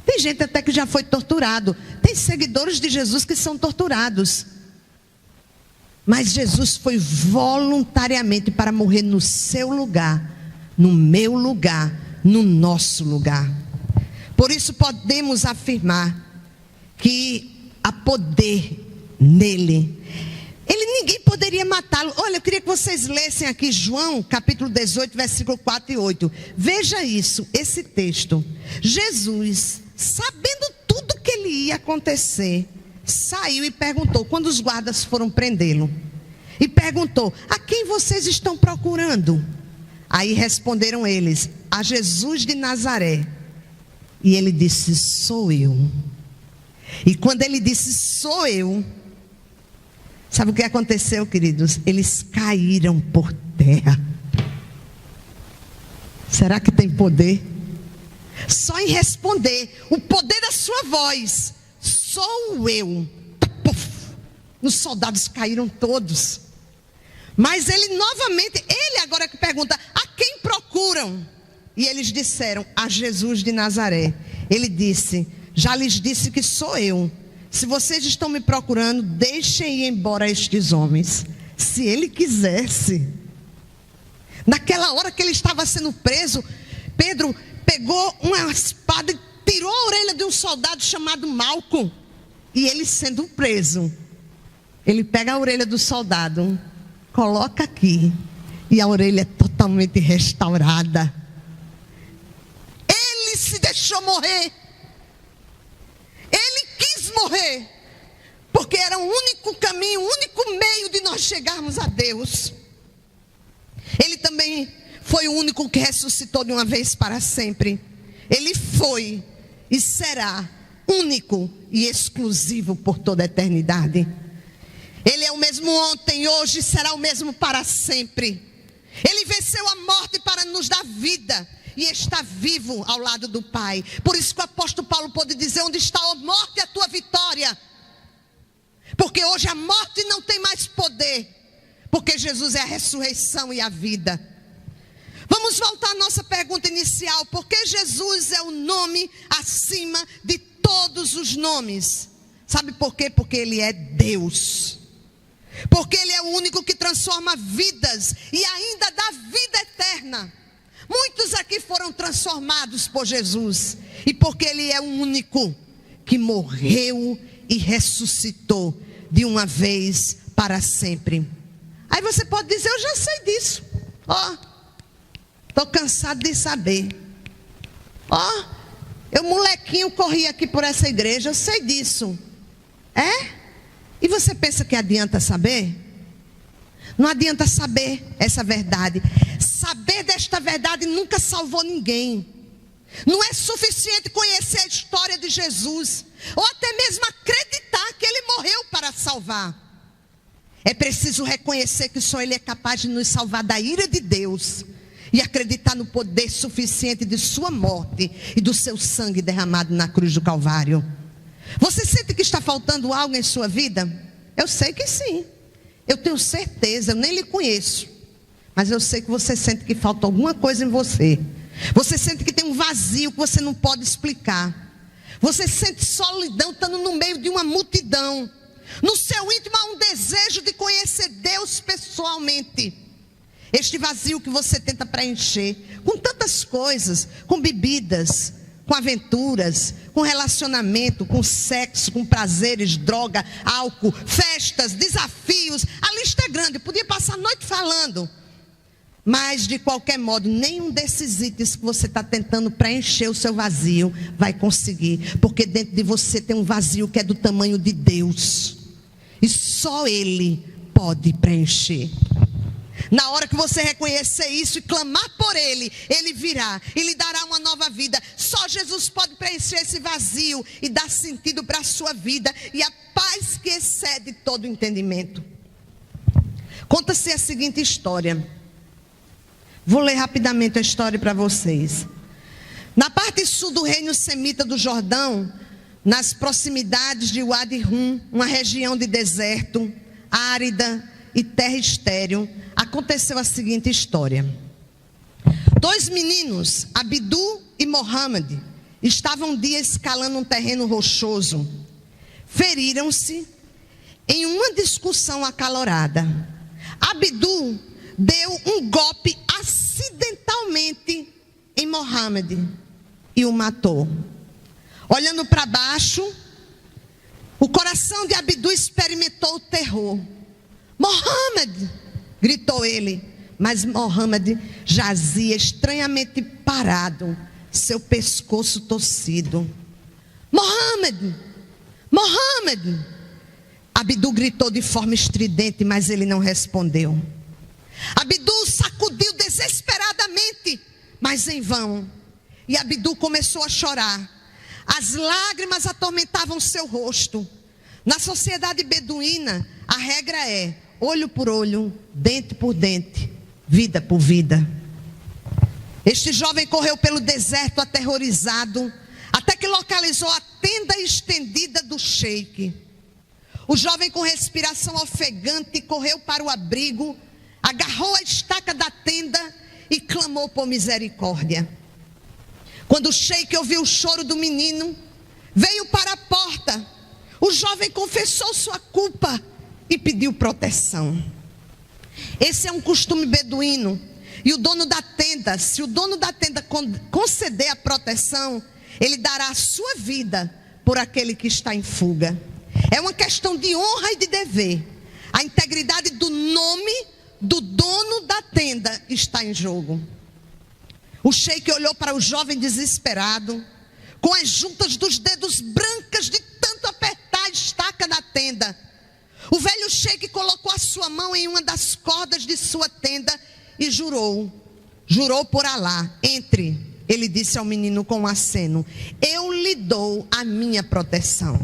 Tem gente até que já foi torturado. Tem seguidores de Jesus que são torturados. Mas Jesus foi voluntariamente para morrer no seu lugar, no meu lugar, no nosso lugar. Por isso podemos afirmar que há poder nele. Ninguém poderia matá-lo. Olha, eu queria que vocês lessem aqui João capítulo 18, versículo 4 e 8. Veja isso, esse texto. Jesus, sabendo tudo que ele ia acontecer, saiu e perguntou, quando os guardas foram prendê-lo, e perguntou: a quem vocês estão procurando? Aí responderam eles: a Jesus de Nazaré. E ele disse: sou eu. E quando ele disse: sou eu, sabe o que aconteceu, queridos? Eles caíram por terra. Será que tem poder? Só em responder, o poder da sua voz: sou eu. Os soldados caíram todos. Mas ele novamente, ele agora que pergunta: a quem procuram? E eles disseram: a Jesus de Nazaré. Ele disse: já lhes disse que sou eu. Se vocês estão me procurando, deixem ir embora estes homens. Se ele quisesse. Naquela hora que ele estava sendo preso, Pedro pegou uma espada e tirou a orelha de um soldado chamado Malco. E ele sendo preso, ele pega a orelha do soldado, coloca aqui, e a orelha é totalmente restaurada. Ele se deixou morrer. Ele quis morrer, porque era o único caminho, o único meio de nós chegarmos a Deus. Ele também foi o único que ressuscitou de uma vez para sempre. Ele foi e será único e exclusivo por toda a eternidade. Ele é o mesmo ontem, hoje e será o mesmo para sempre. Ele venceu a morte para nos dar vida e está vivo ao lado do Pai. Por isso que o apóstolo Paulo pode dizer: onde está a morte, a tua vitória? Porque hoje a morte não tem mais poder, porque Jesus é a ressurreição e a vida. Vamos voltar à nossa pergunta inicial: por que Jesus é o nome acima de todos os nomes? Sabe por quê? Porque Ele é Deus. Porque Ele é o único que transforma vidas e ainda dá vida eterna. Muitos aqui foram transformados por Jesus. E porque Ele é o único que morreu e ressuscitou de uma vez para sempre. Aí você pode dizer: eu já sei disso. Estou cansado de saber. Eu molequinho corri aqui por essa igreja, eu sei disso. É? E você pensa que adianta saber? Não adianta saber essa verdade. Saber desta verdade nunca salvou ninguém. Não é suficiente conhecer a história de Jesus, ou até mesmo acreditar que Ele morreu para salvar. salvar. É preciso reconhecer que só Ele é capaz de nos salvar da ira de Deus e acreditar no poder suficiente de sua morte e do seu sangue derramado na cruz do Calvário. Você sente que está faltando algo em sua vida? Eu sei que sim. Eu tenho certeza, eu nem lhe conheço, mas eu sei que você sente que falta alguma coisa em você. Você sente que tem um vazio que você não pode explicar. Você sente solidão estando no meio de uma multidão. No seu íntimo há um desejo de conhecer Deus pessoalmente. Este vazio que você tenta preencher com tantas coisas, com bebidas, com aventuras, com relacionamento, com sexo, com prazeres, droga, álcool, festas, desafios. A lista é grande, eu podia passar a noite falando. Mas de qualquer modo, nenhum desses itens que você está tentando preencher o seu vazio vai conseguir. Porque dentro de você tem um vazio que é do tamanho de Deus. E só Ele pode preencher. Na hora que você reconhecer isso e clamar por Ele, Ele virá e lhe dará uma nova vida. Só Jesus pode preencher esse vazio e dar sentido para a sua vida e a paz que excede todo entendimento. Conta-se a seguinte história. Vou ler rapidamente a história para vocês. Na parte sul do reino semita do Jordão, nas proximidades de Wadi Rum, uma região de deserto, árida e terra estéril, aconteceu a seguinte história. 2 meninos, Abdu e Mohammed, estavam um dia escalando um terreno rochoso. Feriram-se em uma discussão acalorada. Abdu deu um golpe acidentalmente em Mohammed e o matou. Olhando para baixo, o coração de Abdu experimentou o terror. Mohammed! Gritou ele, mas Mohammed jazia estranhamente parado, seu pescoço torcido. Mohammed! Mohammed! Abdu gritou de forma estridente, mas ele não respondeu. Abdu sacudiu desesperadamente, mas em vão. E Abdu começou a chorar. As lágrimas atormentavam seu rosto. Na sociedade beduína, a regra é olho por olho, dente por dente, vida por vida. Este jovem correu pelo deserto aterrorizado, até que localizou a tenda estendida do sheik. O jovem, com respiração ofegante, correu para o abrigo, agarrou a estaca da tenda e clamou por misericórdia. Quando o sheik ouviu o choro do menino, veio para a porta. O jovem confessou sua culpa e pediu proteção. Esse é um costume beduíno. E o dono da tenda, se o dono da tenda conceder a proteção, ele dará a sua vida por aquele que está em fuga. É uma questão de honra e de dever. A integridade do nome do dono da tenda está em jogo. O sheik olhou para o jovem desesperado, com as juntas dos dedos brancas de tanto apertar a estaca na tenda. O velho sheik colocou a sua mão em uma das cordas de sua tenda e jurou por Alá. Entre, ele disse ao menino com um aceno, eu lhe dou a minha proteção.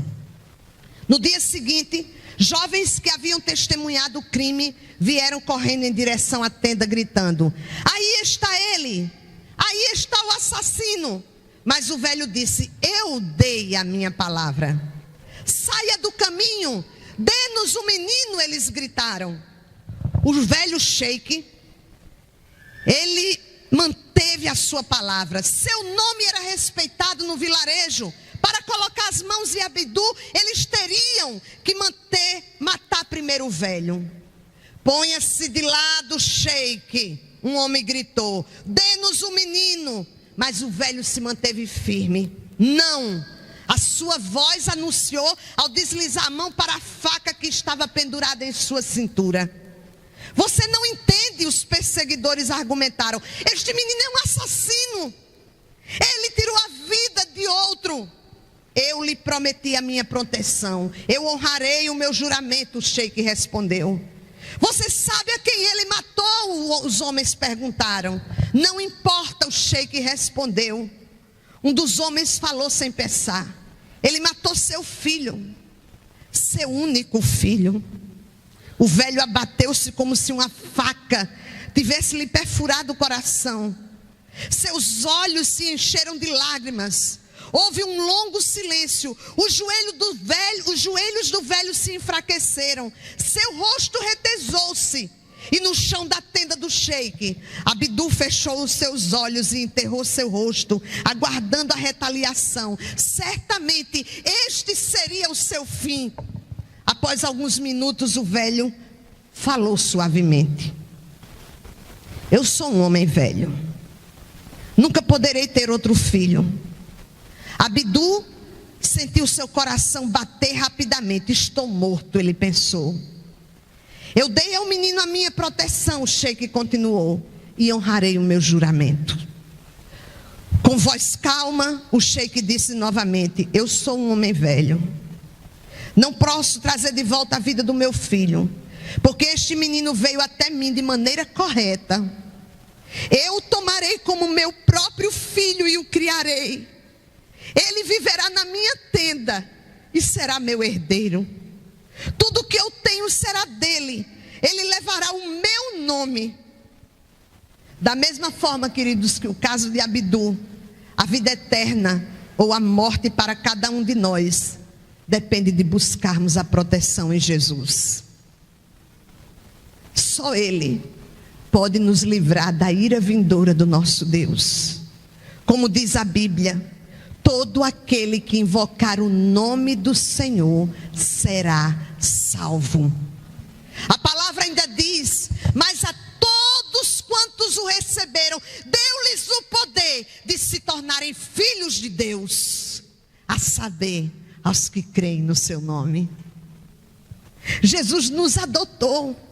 No dia seguinte, jovens que haviam testemunhado o crime vieram correndo em direção à tenda gritando, aí está ele, aí está o assassino. Mas o velho disse, eu dei a minha palavra. Saia do caminho, dê-nos o menino, eles gritaram. O velho sheik, ele manteve a sua palavra. Seu nome era respeitado no vilarejo. Para colocar as mãos em Abdu, eles teriam que matar primeiro o velho. Ponha-se de lado, sheik, um homem gritou, dê-nos o menino. Mas o velho se manteve firme. Não. A sua voz anunciou ao deslizar a mão para a faca que estava pendurada em sua cintura. Você não entende, os perseguidores argumentaram. Este menino é um assassino. Ele tirou a vida de outro. Eu lhe prometi a minha proteção. Eu honrarei o meu juramento, o sheik respondeu. Você sabe a quem ele matou? Os homens perguntaram. Não importa, o sheik respondeu. Um dos homens falou sem pensar. Ele matou seu filho. seu único filho. O velho abateu-se como se uma faca tivesse lhe perfurado o coração. Seus olhos se encheram de lágrimas. Houve um longo silêncio. Os joelhos do velho se enfraqueceram. Seu rosto retesou-se. E no chão da tenda do sheik, Abdu fechou os seus olhos e enterrou seu rosto, aguardando a retaliação. Certamente este seria o seu fim. Após alguns minutos, o velho falou suavemente: eu sou um homem velho. Nunca poderei ter outro filho. Abdu sentiu seu coração bater rapidamente. Estou morto, ele pensou. Eu dei ao menino a minha proteção, o sheik continuou, e honrarei o meu juramento. Com voz calma, o sheik disse novamente: eu sou um homem velho. Não posso trazer de volta a vida do meu filho, porque este menino veio até mim de maneira correta. Eu o tomarei como meu próprio filho e o criarei. Ele viverá na minha tenda e será meu herdeiro. Tudo que eu tenho será dele. Ele levará o meu nome. Da mesma forma, queridos, que o caso de Abdu, a vida eterna ou a morte para cada um de nós depende de buscarmos a proteção em Jesus. Só Ele pode nos livrar da ira vindoura do nosso Deus. Como diz a Bíblia, todo aquele que invocar o nome do Senhor será salvo. A palavra ainda diz: mas a todos quantos o receberam, deu-lhes o poder de se tornarem filhos de Deus, a saber, aos que creem no seu nome. Jesus nos adotou.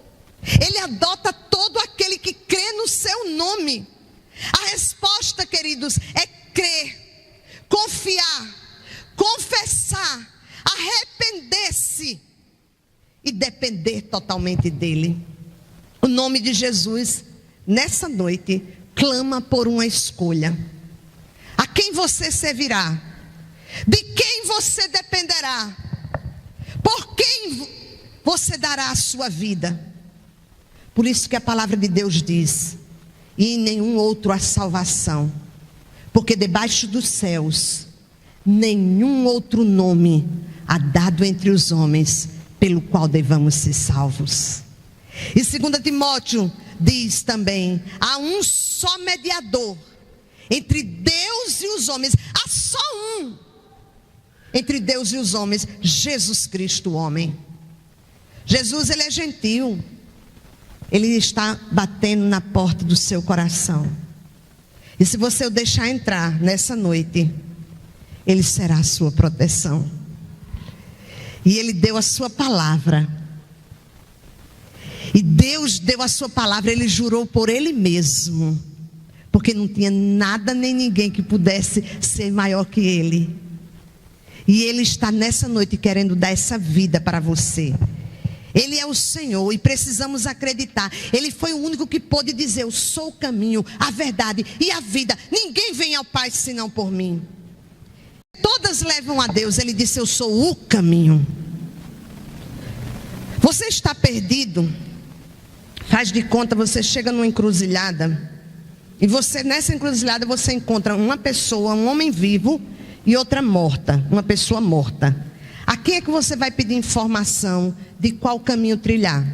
Ele adota todo aquele que crê no seu nome. A resposta, queridos, é crer, confiar, confessar, arrepender-se e depender totalmente dele. O nome de Jesus, nessa noite, clama por uma escolha. A quem você servirá? De quem você dependerá? Por quem você dará a sua vida? Por isso que a palavra de Deus diz: e em nenhum outro há salvação, porque debaixo dos céus nenhum outro nome há dado entre os homens pelo qual devamos ser salvos. E 2 Timóteo diz também: há um só mediador entre Deus e os homens. Há só um entre Deus e os homens, Jesus Cristo, o homem. Jesus, ele é gentil. Ele está batendo na porta do seu coração. E se você o deixar entrar nessa noite, Ele será a sua proteção. E Ele deu a sua palavra. E Deus deu a sua palavra, Ele jurou por Ele mesmo. Porque não tinha nada nem ninguém que pudesse ser maior que Ele. E Ele está nessa noite querendo dar essa vida para você. Ele é o Senhor e precisamos acreditar. Ele foi o único que pôde dizer: eu sou o caminho, a verdade e a vida. Ninguém vem ao Pai senão por mim. Todas levam a Deus. Ele disse: eu sou o caminho. Você está perdido? Faz de conta, você chega numa encruzilhada. E você, nessa encruzilhada, você encontra uma pessoa, um homem vivo e outra morta. Uma pessoa morta. A quem é que você vai pedir informação de qual caminho trilhar?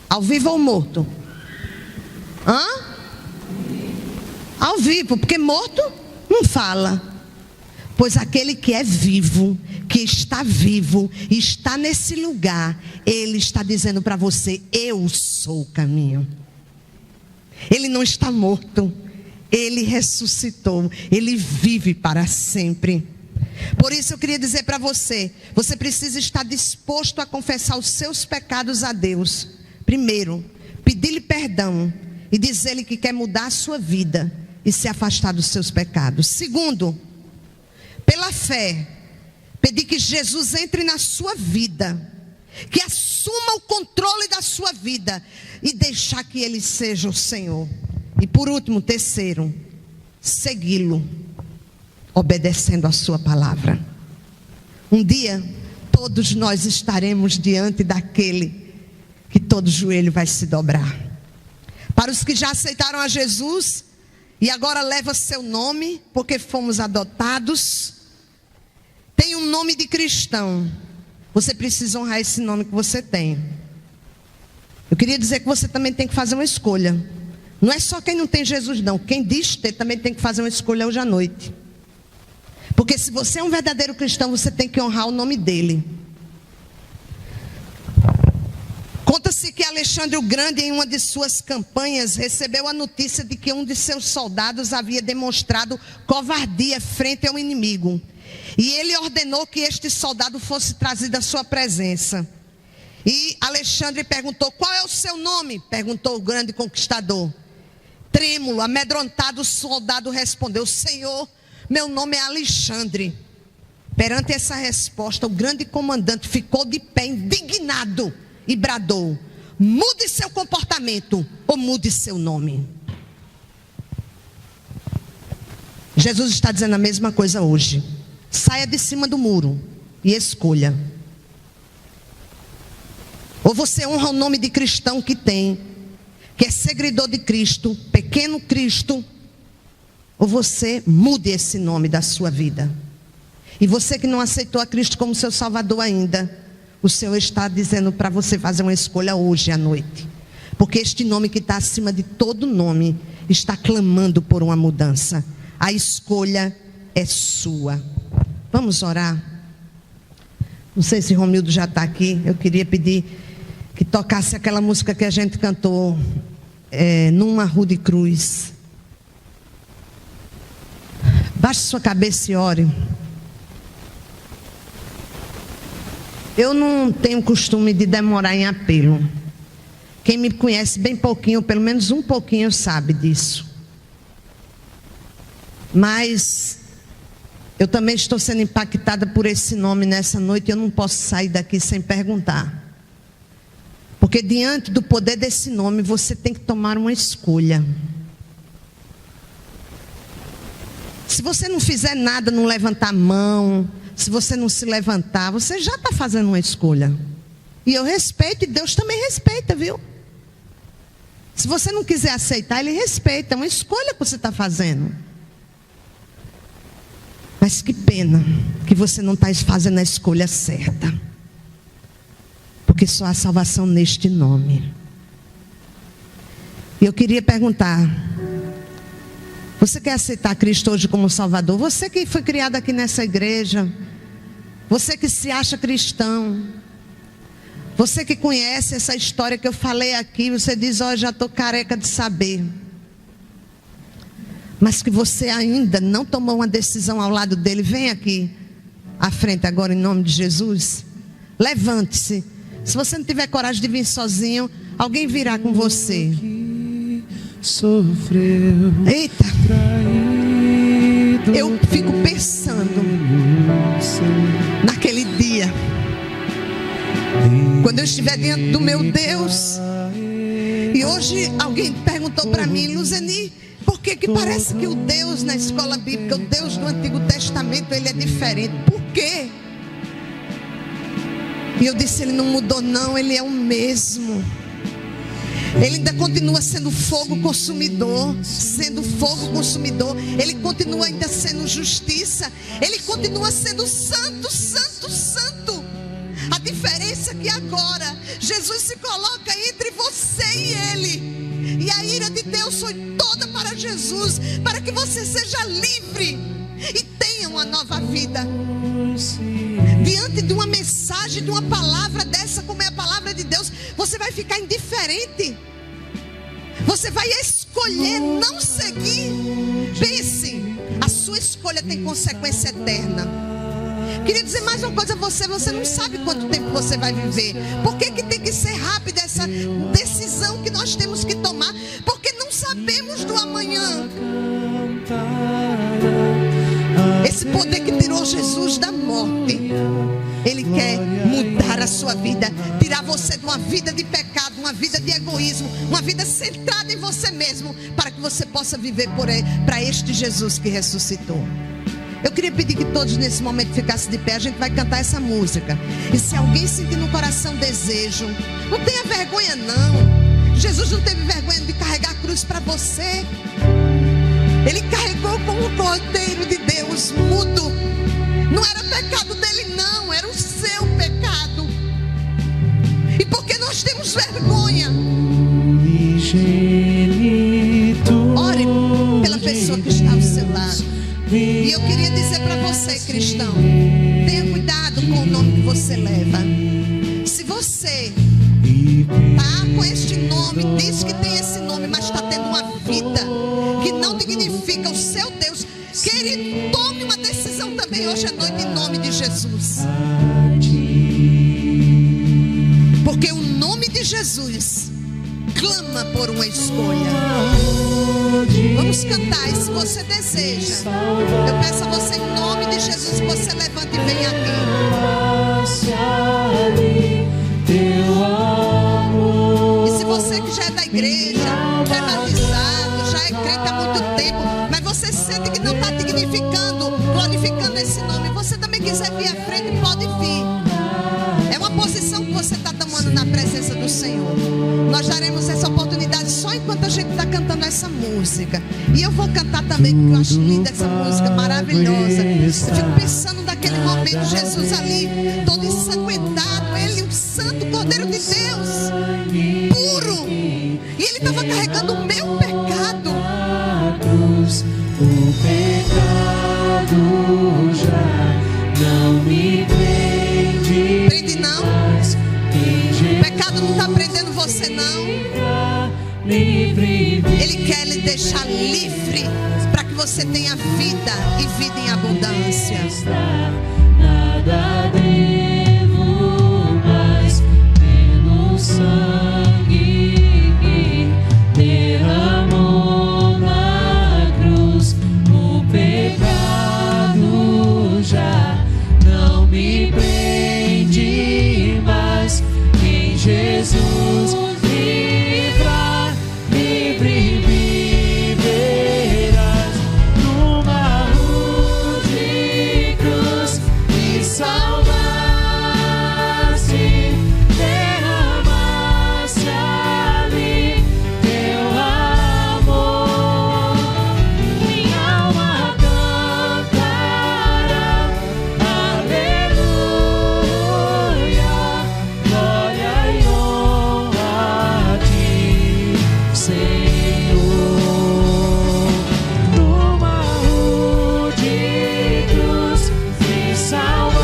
Ao vivo ou morto? Ao vivo, porque morto não fala. Pois aquele que é vivo, que está vivo e está nesse lugar, ele está dizendo para você: eu sou o caminho. Ele não está morto, ele ressuscitou, ele vive para sempre. Por isso eu queria dizer para você: você precisa estar disposto a confessar os seus pecados a Deus. Primeiro, pedir-lhe perdão e dizer-lhe que quer mudar a sua vida e se afastar dos seus pecados. Segundo, pela fé, pedir que Jesus entre na sua vida, que assuma o controle da sua vida e deixar que Ele seja o Senhor. E por último, terceiro, segui-lo, obedecendo a sua palavra. Um dia, todos nós estaremos diante daquele que todo joelho vai se dobrar. Para os que já aceitaram a Jesus e agora leva seu nome, porque fomos adotados, tem um nome de cristão. Você precisa honrar esse nome que você tem. Eu queria dizer que você também tem que fazer uma escolha. Não é só quem não tem Jesus, não. Quem diz ter também tem que fazer uma escolha hoje à noite. Porque se você é um verdadeiro cristão, você tem que honrar o nome dele. Conta-se que Alexandre o Grande, em uma de suas campanhas, recebeu a notícia de que um de seus soldados havia demonstrado covardia frente ao inimigo. E ele ordenou que este soldado fosse trazido à sua presença. E Alexandre perguntou: qual é o seu nome? Perguntou o grande conquistador. Trêmulo, amedrontado, o soldado respondeu: Senhor, meu nome é Alexandre. Perante essa resposta, o grande comandante ficou de pé, indignado, e bradou: mude seu comportamento ou mude seu nome. Jesus está dizendo a mesma coisa hoje. Saia de cima do muro e escolha. Ou você honra o nome de cristão que tem, que é seguidor de Cristo, pequeno Cristo, ou você mude esse nome da sua vida. E você que não aceitou a Cristo como seu Salvador ainda, o Senhor está dizendo para você fazer uma escolha hoje à noite. Porque este nome que está acima de todo nome está clamando por uma mudança. A escolha é sua. Vamos orar? Não sei se Romildo já está aqui. Eu queria pedir que tocasse aquela música que a gente cantou, Numa Rude Cruz. Baixe sua cabeça e ore. Eu não tenho costume de demorar em apelo. Quem me conhece bem pouquinho, pelo menos um pouquinho, sabe disso. Mas eu também estou sendo impactada por esse nome nessa noite e eu não posso sair daqui sem perguntar. Porque diante do poder desse nome, você tem que tomar uma escolha. Se você não fizer nada, não levantar a mão, se você não se levantar, você já está fazendo uma escolha. E eu respeito, e Deus também respeita, viu? Se você não quiser aceitar, Ele respeita. É uma escolha que você está fazendo. Mas que pena que você não está fazendo a escolha certa. Porque só há salvação neste nome. E eu queria perguntar: você quer aceitar Cristo hoje como Salvador? Você que foi criado aqui nessa igreja, você que se acha cristão, você que conhece essa história que eu falei aqui, você diz: ó, já estou careca de saber. Mas que você ainda não tomou uma decisão ao lado dele, vem aqui à frente agora em nome de Jesus. Levante-se. Se você não tiver coragem de vir sozinho, alguém virá com você. Eita, eu fico pensando naquele dia, quando eu estiver diante do meu Deus. E hoje alguém perguntou para mim: Luzeni, por que parece que o Deus na escola bíblica, o Deus do Antigo Testamento, ele é diferente? Por quê? E eu disse: ele não mudou não, ele é o mesmo. Ele ainda continua sendo fogo consumidor, ele continua ainda sendo justiça, ele continua sendo santo, santo, santo. A diferença é que agora Jesus se coloca entre você e ele, e a ira de Deus foi toda para Jesus, para que você seja livre e tenha uma nova vida. Diante de uma mensagem, de uma palavra dessa, como é a palavra de Deus, você vai ficar indiferente. Você vai escolher não seguir. Pense, a sua escolha tem consequência eterna. Queria dizer mais uma coisa a você: você não sabe quanto tempo você vai viver. Por que tem que ser rápida essa decisão que nós temos que tomar? Porque não sabemos do amanhã. Esse poder que tirou Jesus da morte, Ele quer mudar a sua vida, tirar você de uma vida de pecado, uma vida de egoísmo, uma vida centrada em você mesmo, para que você possa viver para este Jesus que ressuscitou. Eu queria pedir que todos nesse momento ficassem de pé. A gente vai cantar essa música. E se alguém sentir no coração desejo, não tenha vergonha não. Jesus não teve vergonha de carregar a cruz para você. Ele carregou como o Cordeiro de Deus mudo. Não era pecado dele não, era o seu pecado. E porque nós temos vergonha, ore pela pessoa que está ao seu lado. E eu queria dizer para você, cristão, tenha cuidado com o nome que você leva. Se você está com este nome, diz que tem esse nome, mas está tendo uma vida que não dignifica o seu Deus, querido, tome uma decisão também hoje à noite em nome de Jesus. Porque o nome de Jesus clama por uma escolha. Vamos cantar, e se você deseja, eu peço a você em nome de Jesus, você levante e venha aqui. E se você que já é da igreja, já é batizado, já é crente há muito tempo, mas você sente que não está dignificando, glorificando esse nome, você também quiser vir à frente, pode vir. É uma posição que você está tomando na presença do Senhor. Nós daremos essa oportunidade só enquanto a gente está cantando essa música. E eu vou cantar também, porque eu acho linda essa música, maravilhosa. Eu fico pensando naquele momento, Jesus ali, todo ensanguentado, ele, o santo Cordeiro de Deus, puro. E ele estava carregando o meu pecado. O pecado já não me prende. Prende não? O pecado não está prendendo você não. Ele quer lhe deixar livre para que você tenha vida e vida em abundância. Nada devo mais pelo sangue que derramou na cruz. O pecado já não me prende mais. Em Jesus livrar, livre viverás. Numa rude cruz me salvaste, derramaste ali teu amor. Minha alma cantará, aleluia, glória e honra a ti, Senhor. Numa rude cruz me salvaste,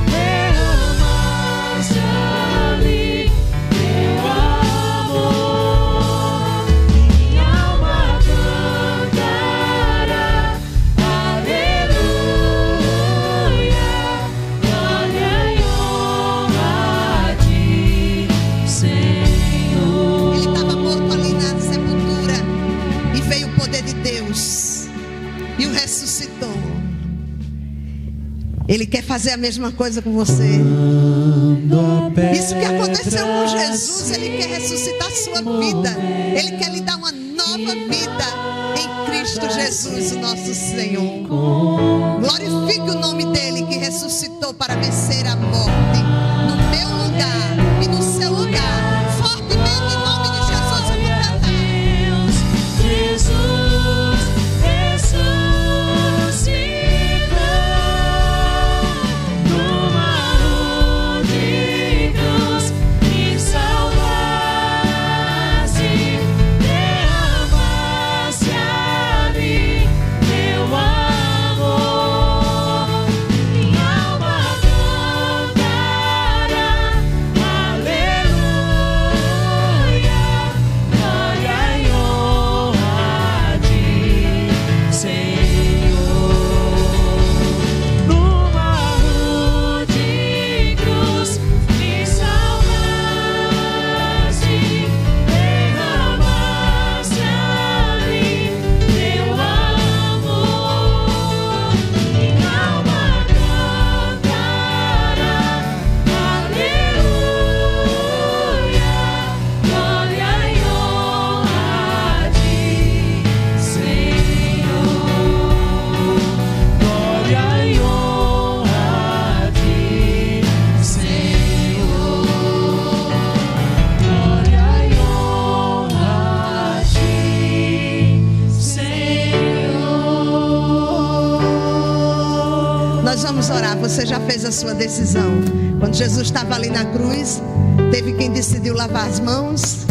derramaste ali teu amor. Minha alma cantará, aleluia, glória e honra a ti, Senhor. Ele estava morto ali na sepultura e veio o poder de Deus e o ressuscitou. Ele quer fazer a mesma coisa com você. Isso que aconteceu com Jesus, ele quer ressuscitar a sua vida. Ele quer lhe dar uma nova vida em Cristo Jesus, o nosso Senhor. Glorifique o nome dele que ressuscitou para vencer a morte no meu lugar e no seu lugar. Fortemente em nome de Jesus eu vou cantar. Jesus ressuscitou, numa rude cruz me salvaste, derramaste ali teu amor. Minha alma cantará, Nós vamos orar. Você já fez a sua decisão. Quando Jesus estava ali na cruz, teve quem decidiu lavar as mãos,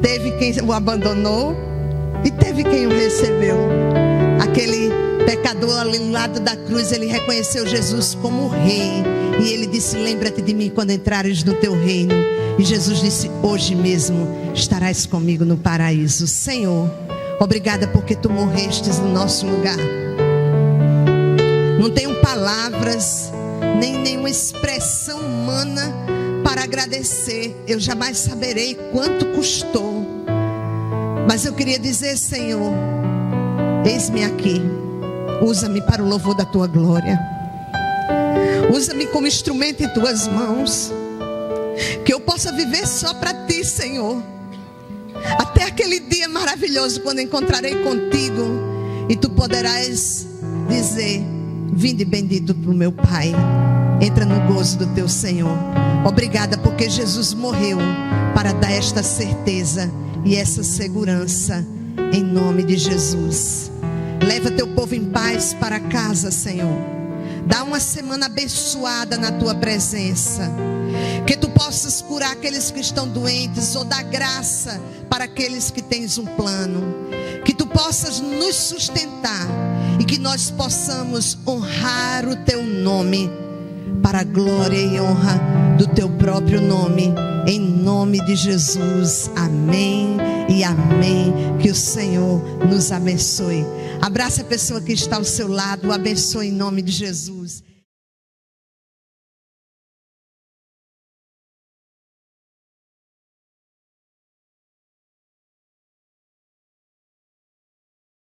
teve quem o abandonou e teve quem o recebeu. Aquele pecador ali do lado da cruz, ele reconheceu Jesus como rei. E ele disse: lembra-te de mim quando entrares no teu reino. E Jesus disse: hoje mesmo estarás comigo no paraíso. Senhor, obrigada porque tu morrestes no nosso lugar. Não tenho palavras, nem nenhuma expressão humana para agradecer. Eu jamais saberei quanto custou. Mas eu queria dizer: Senhor, eis-me aqui. Usa-me para o louvor da tua glória. Usa-me como instrumento em tuas mãos. Que eu possa viver só para ti, Senhor. Até aquele dia maravilhoso, quando encontrarei contigo e tu poderás dizer: vinde bendito para o meu Pai. Entra no gozo do teu Senhor. Obrigada porque Jesus morreu para dar esta certeza e essa segurança, em nome de Jesus. Leva teu povo em paz para casa, Senhor. Dá uma semana abençoada na tua presença. Que tu possas curar aqueles que estão doentes, ou dar graça para aqueles que tens um plano. Que tu possas nos sustentar e que nós possamos honrar o teu nome, para a glória e honra do teu próprio nome, em nome de Jesus. Amém e amém. Que o Senhor nos abençoe. Abraça a pessoa que está ao seu lado, o abençoe em nome de Jesus.